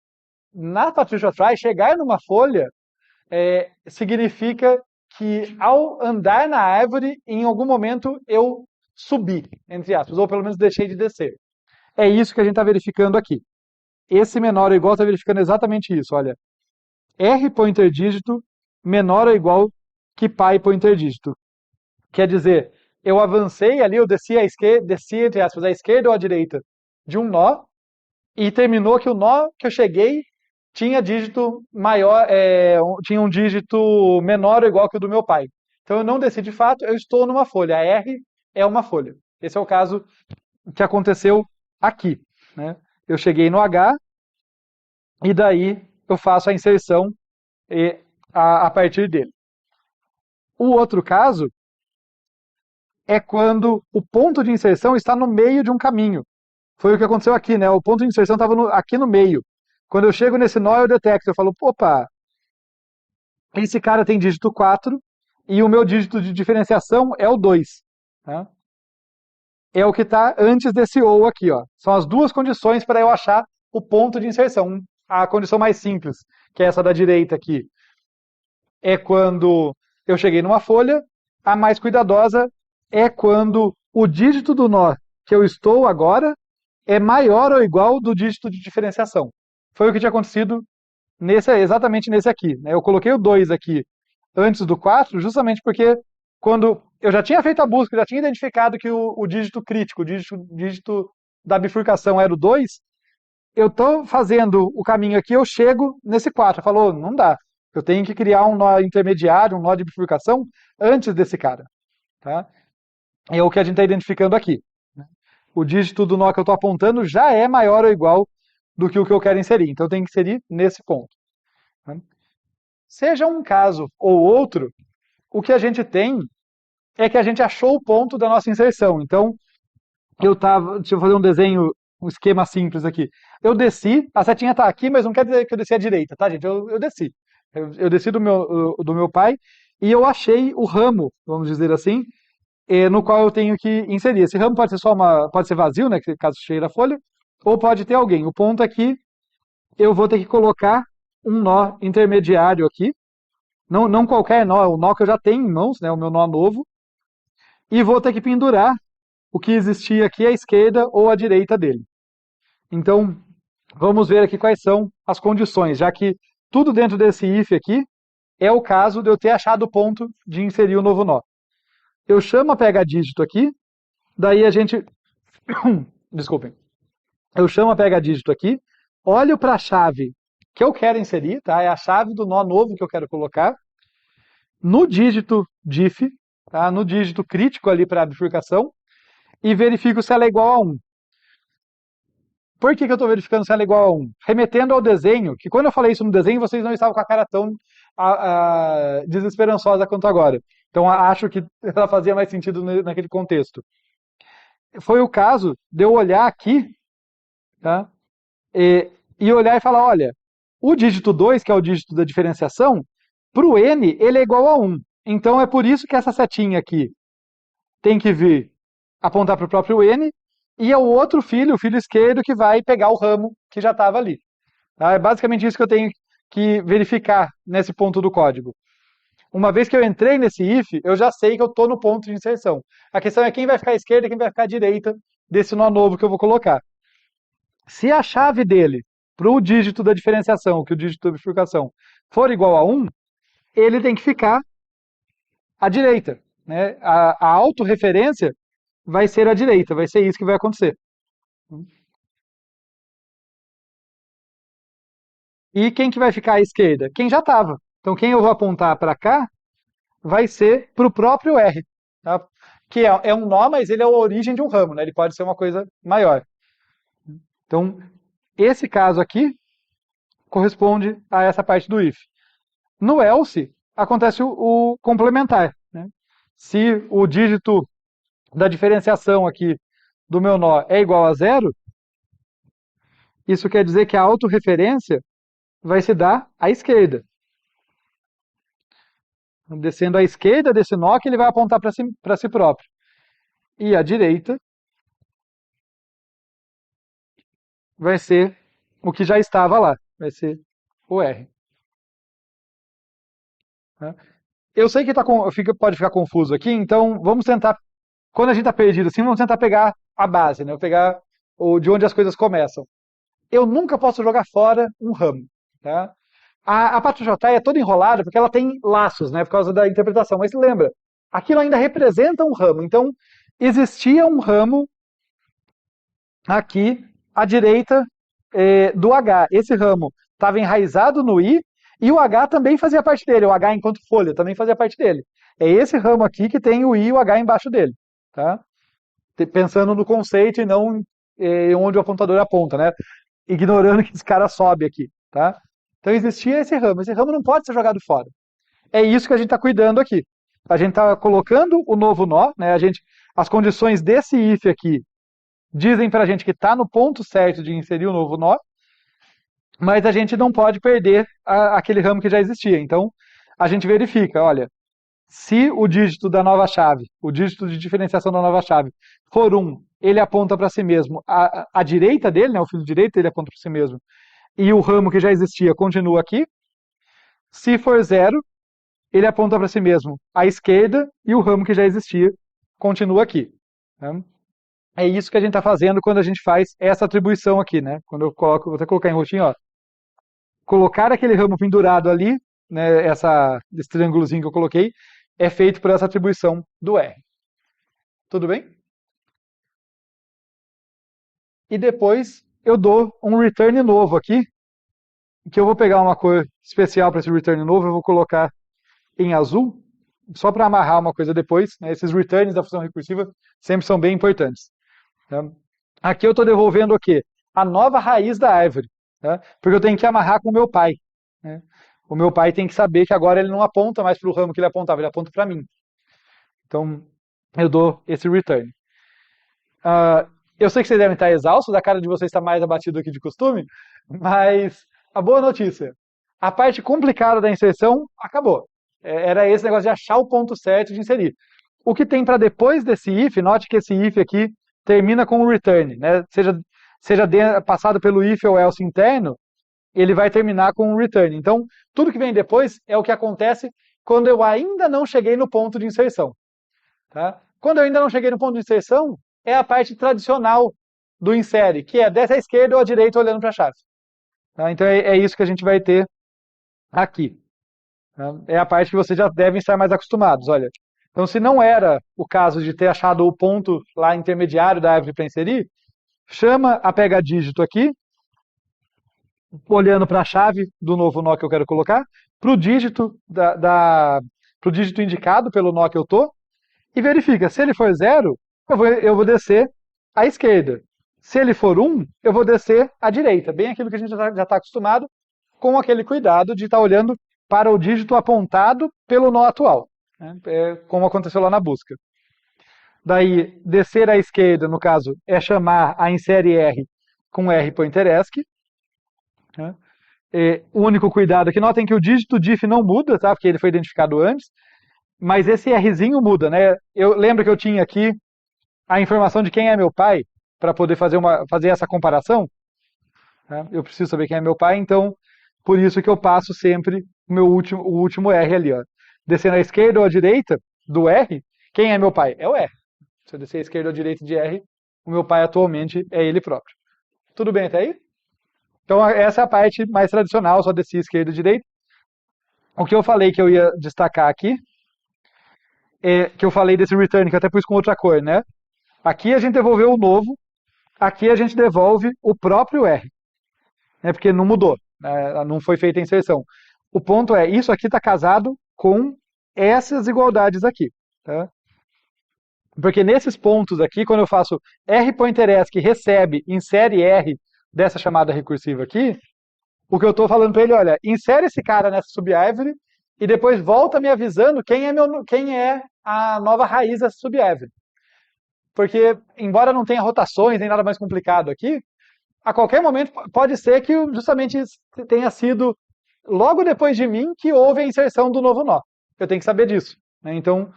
na Patricia Try, chegar numa folha significa que ao andar na árvore, em algum momento eu subi, entre aspas, ou pelo menos deixei de descer. É isso que a gente está verificando aqui. Esse menor ou igual está verificando exatamente isso, olha. R pointer dígito menor ou igual que pi pointer dígito. Quer dizer, eu avancei ali, eu desci à esquerda, desci, entre aspas, à esquerda ou à direita de um nó, e terminou que o nó que eu cheguei tinha dígito maior, tinha um dígito menor ou igual que o do meu pai. Então eu não desci de fato, eu estou numa folha. A R é uma folha. Esse é o caso que aconteceu aqui. Né? Eu cheguei no H e daí eu faço a inserção a partir dele. O outro caso é quando o ponto de inserção está no meio de um caminho. Foi o que aconteceu aqui, né? O ponto de inserção estava aqui no meio. Quando eu chego nesse nó, eu detecto. Eu falo, opa, esse cara tem dígito 4 e o meu dígito de diferenciação é o 2. Tá? É o que está antes desse ou aqui. Ó. São as duas condições para eu achar o ponto de inserção. A condição mais simples, que é essa da direita aqui, é quando eu cheguei numa folha. A mais cuidadosa é quando o dígito do nó que eu estou agora é maior ou igual do dígito de diferenciação. Foi o que tinha acontecido exatamente nesse aqui. Né? Eu coloquei o 2 aqui antes do 4, justamente porque quando eu já tinha feito a busca, já tinha identificado que o dígito crítico, o dígito da bifurcação era o 2, eu estou fazendo o caminho aqui, eu chego nesse 4. Falou, não dá. Eu tenho que criar um nó intermediário, um nó de bifurcação, antes desse cara. Tá? É o que a gente está identificando aqui. O dígito do nó que eu estou apontando já é maior ou igual do que o que eu quero inserir. Então eu tenho que inserir nesse ponto. Seja um caso ou outro, o que a gente tem é que a gente achou o ponto da nossa inserção. Então, deixa eu fazer um desenho, um esquema simples aqui. Eu desci, a setinha está aqui, mas não quer dizer que eu desci à direita, tá, gente? Eu desci. Eu desci do meu pai e eu achei o ramo, vamos dizer assim, no qual eu tenho que inserir. Esse ramo pode ser pode ser vazio, né, caso cheie a folha, ou pode ter alguém. O ponto aqui, eu vou ter que colocar um nó intermediário aqui, não qualquer nó, é o nó que eu já tenho em mãos, né, o meu nó novo, e vou ter que pendurar o que existia aqui à esquerda ou à direita dele. Então, vamos ver aqui quais são as condições, já que tudo dentro desse if aqui é o caso de eu ter achado o ponto de inserir o novo nó. Eu chamo a pega dígito aqui, daí a gente... Desculpem. Eu chamo a pega dígito aqui, olho para a chave que eu quero inserir, tá? É a chave do nó novo que eu quero colocar, no dígito diff, tá? No dígito crítico ali para a bifurcação, e verifico se ela é igual a 1. Por que eu estou verificando se ela é igual a 1? Remetendo ao desenho, que quando eu falei isso no desenho, vocês não estavam com a cara tão desesperançosa quanto agora. Então acho que ela fazia mais sentido naquele contexto. Foi o caso de eu olhar aqui, tá? E olhar e falar, olha, o dígito 2, que é o dígito da diferenciação, para o n ele é igual a 1. Então é por isso que essa setinha aqui tem que vir apontar para o próprio n, e é o outro filho, o filho esquerdo, que vai pegar o ramo que já estava ali. Tá? É basicamente isso que eu tenho que verificar nesse ponto do código. Uma vez que eu entrei nesse if, eu já sei que eu estou no ponto de inserção. A questão é quem vai ficar à esquerda e quem vai ficar à direita desse nó novo que eu vou colocar. Se a chave dele para o dígito da diferenciação, que é o dígito da bifurcação, for igual a 1, ele tem que ficar à direita. Né? A autorreferência vai ser à direita, vai ser isso que vai acontecer. E quem que vai ficar à esquerda? Quem já estava. Então quem eu vou apontar para cá vai ser para o próprio R. Tá? Que é um nó, mas ele é a origem de um ramo, né? Ele pode ser uma coisa maior. Então, esse caso aqui corresponde a essa parte do if. No else, acontece o complementar. Né? Se o dígito da diferenciação aqui do meu nó é igual a 0, isso quer dizer que a autorreferência vai se dar à esquerda. Descendo à esquerda desse nó que ele vai apontar para si próprio. E à direita vai ser o que já estava lá, vai ser o R. Eu sei que pode ficar confuso aqui, então vamos tentar, quando a gente está perdido assim, vamos tentar pegar a base, né? Pegar de onde as coisas começam. Eu nunca posso jogar fora um ramo. Tá? A Patriotai é toda enrolada porque ela tem laços, né? Por causa da interpretação. Mas lembra, aquilo ainda representa um ramo. Então, existia um ramo aqui à direita do H. Esse ramo estava enraizado no I e o H também fazia parte dele. O H enquanto folha também fazia parte dele. É esse ramo aqui que tem o I e o H embaixo dele. Tá? Pensando no conceito e não onde o apontador aponta, né? Ignorando que esse cara sobe aqui. Tá? Então existia esse ramo. Esse ramo não pode ser jogado fora. É isso que a gente está cuidando aqui. A gente está colocando o novo nó, né? As condições desse if aqui dizem para a gente que está no ponto certo de inserir o novo nó, mas a gente não pode perder aquele ramo que já existia. Então, a gente verifica, olha, se o dígito da nova chave, o dígito de diferenciação da nova chave, for 1, ele aponta para si mesmo. A direita dele, né, o fio direito, ele aponta para si mesmo. E o ramo que já existia continua aqui. Se for 0, ele aponta para si mesmo à esquerda e o ramo que já existia continua aqui. Né? É isso que a gente está fazendo quando a gente faz essa atribuição aqui, né? Quando eu coloco, vou até colocar em roxinho, ó. Colocar aquele ramo pendurado ali, né? Esse triângulozinho que eu coloquei, é feito por essa atribuição do R. Tudo bem? E depois eu dou um return novo aqui, que eu vou pegar uma cor especial para esse return novo, eu vou colocar em azul, só para amarrar uma coisa depois. Né? Esses returns da função recursiva sempre são bem importantes. Tá? Aqui eu estou devolvendo o quê? A nova raiz da árvore. Tá? Porque eu tenho que amarrar com o meu pai. Né? O meu pai tem que saber que agora ele não aponta mais para o ramo que ele apontava, ele aponta para mim. Então, eu dou esse return. Eu sei que vocês devem estar exaustos, a cara de vocês está mais abatida do que de costume, mas a boa notícia, a parte complicada da inserção acabou. Era esse negócio de achar o ponto certo de inserir. O que tem para depois desse if, note que esse if aqui termina com o return, né? Seja passado pelo if ou else interno, ele vai terminar com o return. Então, tudo que vem depois é o que acontece quando eu ainda não cheguei no ponto de inserção. Tá? Quando eu ainda não cheguei no ponto de inserção, é a parte tradicional do insere, que é desce à esquerda ou à direita olhando para a chave. Tá? Então, é isso que a gente vai ter aqui. É a parte que vocês já devem estar mais acostumados. Olha, então, se não era o caso de ter achado o ponto lá intermediário da árvore para inserir, chama a pega dígito aqui olhando para a chave do novo nó que eu quero colocar, para o dígito pro dígito indicado pelo nó que eu tô, e verifica, se ele for 0, eu vou descer à esquerda. Se ele for 1, eu vou descer à direita. Bem aquilo que a gente já está acostumado, com aquele cuidado de estar olhando para o dígito apontado pelo nó atual, né? Como aconteceu lá na busca. Daí, descer à esquerda, no caso, é chamar a insere R com R pointer ESC, né? O único cuidado aqui, notem que o dígito diff não muda, tá? Porque ele foi identificado antes, mas esse Rzinho muda, né? Eu lembro que eu tinha aqui a informação de quem é meu pai, para poder fazer essa comparação, né? Eu preciso saber quem é meu pai, então, por isso que eu passo sempre o último R ali, ó. Descendo à esquerda ou à direita do R, quem é meu pai? É o R. Se eu descer à esquerda ou à direita de R, o meu pai atualmente é ele próprio. Tudo bem até aí? Então, essa é a parte mais tradicional, só descer à esquerda e direita. O que eu falei que eu ia destacar aqui, que eu falei desse return, que eu até pus com outra cor, né? Aqui a gente devolveu o novo, aqui a gente devolve o próprio R, né? Porque não mudou, né? Não foi feita a inserção. O ponto é, isso aqui está casado com essas igualdades aqui, tá? Porque nesses pontos aqui, quando eu faço R pointer ESC recebe, insere R dessa chamada recursiva aqui, o que eu estou falando para ele, olha, insere esse cara nessa subárvore e depois volta me avisando quem é a nova raiz dessa subárvore. Porque, embora não tenha rotações nem nada mais complicado aqui, a qualquer momento pode ser que justamente tenha sido logo depois de mim que houve a inserção do novo nó. Eu tenho que saber disso, né? Então,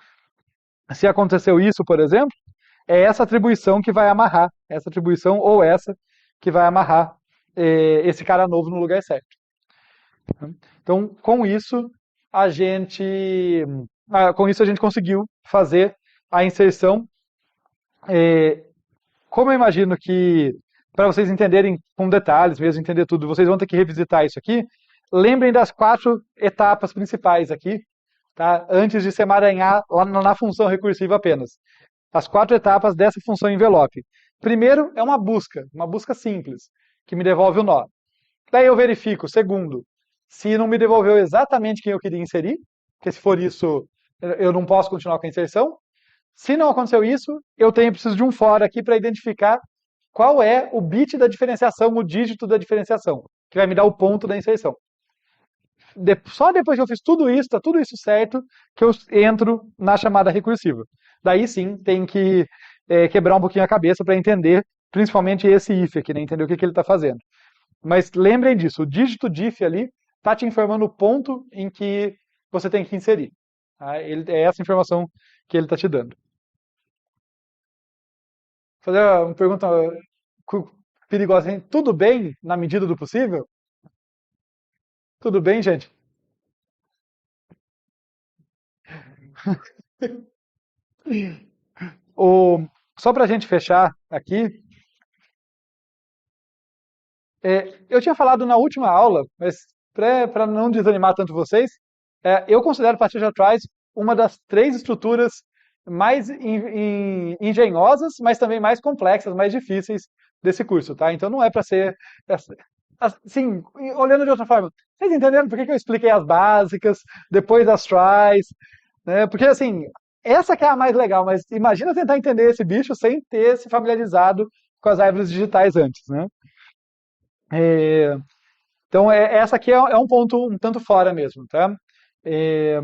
se aconteceu isso, por exemplo, é essa atribuição que vai amarrar, essa atribuição ou essa que vai amarrar esse cara novo no lugar certo. Então, com isso a gente conseguiu fazer a inserção. Como eu imagino que, para vocês entenderem com detalhes, mesmo entender tudo, vocês vão ter que revisitar isso aqui, lembrem das 4 etapas principais aqui, tá? Antes de se emaranhar lá na função recursiva apenas. As 4 etapas dessa função envelope. Primeiro é uma busca simples, que me devolve o nó. Daí eu verifico, segundo, se não me devolveu exatamente quem eu queria inserir, porque se for isso, eu não posso continuar com a inserção. Se não aconteceu isso, eu preciso de um for aqui para identificar qual é o bit da diferenciação, o dígito da diferenciação, que vai me dar o ponto da inserção. Só depois que eu fiz tudo isso, está tudo isso certo, que eu entro na chamada recursiva. Daí sim, tem que quebrar um pouquinho a cabeça para entender, principalmente esse if aqui, né? Entender o que ele está fazendo. Mas lembrem disso, o dígito diff ali está te informando o ponto em que você tem que inserir. Tá? É essa informação que ele está te dando. Vou fazer uma pergunta perigosa, hein? Tudo bem na medida do possível? Tudo bem, gente? Só para a gente fechar aqui, eu tinha falado na última aula, mas para não desanimar tanto vocês, eu considero Passeja Tries uma das 3 estruturas mais engenhosas, mas também mais complexas, mais difíceis desse curso, tá? Então não é para ser assim, olhando de outra forma. Vocês entenderam por que eu expliquei as básicas, depois as tries, né? Porque assim, essa que é a mais legal, mas imagina tentar entender esse bicho sem ter se familiarizado com as árvores digitais antes, né? Então essa aqui é um ponto um tanto fora mesmo, tá? É,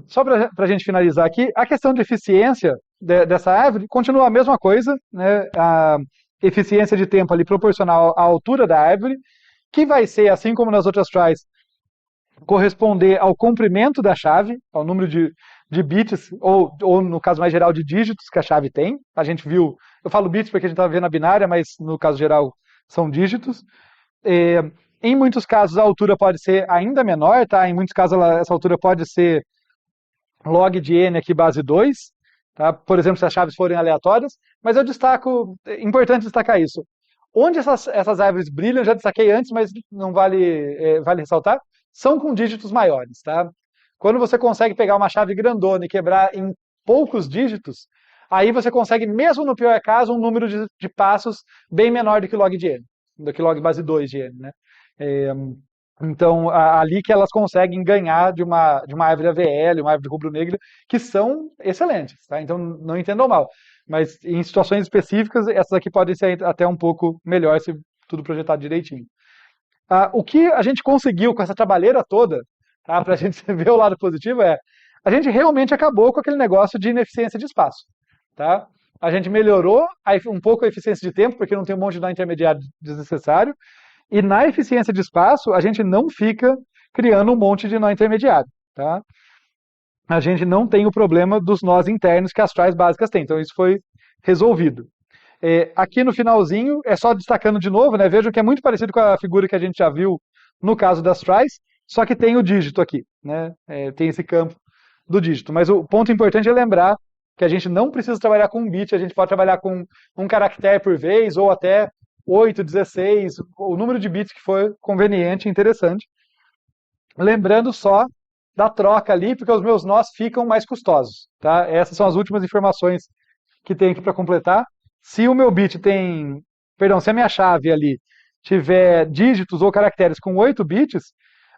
Só para a gente finalizar aqui, a questão de eficiência dessa árvore continua a mesma coisa, né? A eficiência de tempo ali proporcional à altura da árvore, que vai ser, assim como nas outras tries, corresponder ao comprimento da chave, ao número de bits, ou no caso mais geral de dígitos que a chave tem. A gente viu, eu falo bits porque a gente estava vendo a binária, mas no caso geral são dígitos. Em muitos casos a altura pode ser ainda menor, tá? Em muitos casos essa altura pode ser log de n aqui base 2, tá? Por exemplo, se as chaves forem aleatórias, mas eu destaco, é importante destacar isso. Onde essas árvores brilham, já destaquei antes, mas não vale ressaltar, são com dígitos maiores, tá? Quando você consegue pegar uma chave grandona e quebrar em poucos dígitos, aí você consegue, mesmo no pior caso, um número de passos bem menor do que log de n. do que log base 2 de N, né? É, então, ali que elas conseguem ganhar de uma árvore AVL, uma árvore rubro-negra, que são excelentes, tá? Então, não entendam mal. Mas em situações específicas, essas aqui podem ser até um pouco melhor se tudo projetado direitinho. O que a gente conseguiu com essa trabalheira toda, tá, para a gente ver o lado positivo, a gente realmente acabou com aquele negócio de ineficiência de espaço. Tá? A gente melhorou um pouco a eficiência de tempo, porque não tem um monte de nó intermediário desnecessário, e na eficiência de espaço, a gente não fica criando um monte de nó intermediário. Tá? A gente não tem o problema dos nós internos que as tries básicas têm. Então, isso foi resolvido. Aqui no finalzinho, é só destacando de novo, né? Vejam que é muito parecido com a figura que a gente já viu no caso das tries, só que tem o dígito aqui, né? Tem esse campo do dígito. Mas o ponto importante é lembrar que a gente não precisa trabalhar com um bit, a gente pode trabalhar com um caractere por vez, ou até 8, 16, o número de bits que for conveniente e interessante. Lembrando só da troca ali, porque os meus nós ficam mais custosos. Tá? Essas são as últimas informações que tem aqui para completar. Se o meu bit tem, perdão, se a minha chave ali tiver dígitos ou caracteres com 8 bits,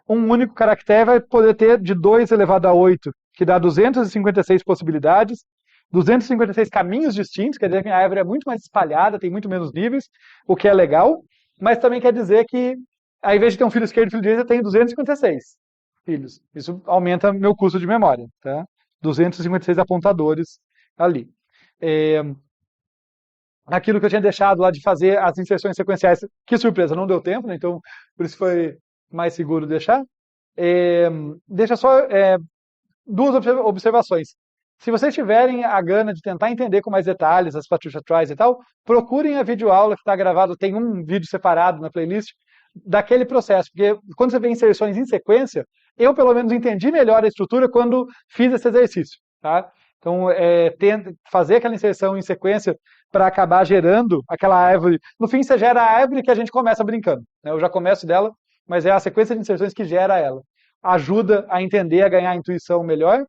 um único caractere vai poder ter de 2 elevado a 8, que dá 256 possibilidades, 256 caminhos distintos, quer dizer que a árvore é muito mais espalhada, tem muito menos níveis, o que é legal, mas também quer dizer que, ao invés de ter um filho esquerdo e um filho direito, eu tenho 256 filhos. Isso aumenta meu custo de memória, tá? 256 apontadores ali. Aquilo que eu tinha deixado lá de fazer as inserções sequenciais, que surpresa, não deu tempo, né? Então por isso foi mais seguro deixar. Deixa só duas observações. Se vocês tiverem a gana de tentar entender com mais detalhes as Patricia Tries e tal, procurem a videoaula que está gravada, tem um vídeo separado na playlist daquele processo, porque quando você vê inserções em sequência, eu pelo menos entendi melhor a estrutura quando fiz esse exercício, tá? Então, fazer aquela inserção em sequência para acabar gerando aquela árvore. No fim, você gera a árvore que a gente começa brincando, né? Eu já começo dela, mas é a sequência de inserções que gera ela. Ajuda a entender, a ganhar a intuição melhor.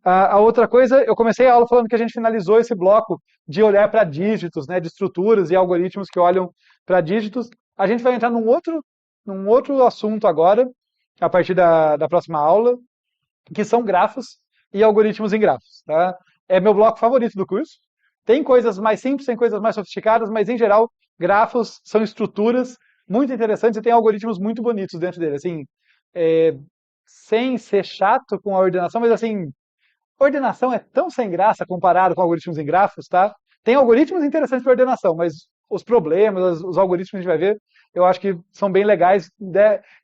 A outra coisa, eu comecei a aula falando que a gente finalizou esse bloco de olhar para dígitos, né, de estruturas e algoritmos que olham para dígitos. A gente vai entrar num outro assunto agora, a partir da próxima aula, que são grafos e algoritmos em grafos. Tá? É meu bloco favorito do curso. Tem coisas mais simples, tem coisas mais sofisticadas, mas em geral, grafos são estruturas muito interessantes e tem algoritmos muito bonitos dentro dele. Assim, sem ser chato com a ordenação, mas assim, ordenação é tão sem graça comparado com algoritmos em grafos, tá? Tem algoritmos interessantes para ordenação, mas os problemas, os algoritmos que a gente vai ver, eu acho que são bem legais.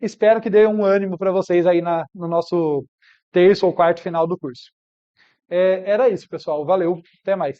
Espero que dê um ânimo para vocês aí no nosso terço ou quarto final do curso. Era isso, pessoal. Valeu. Até mais.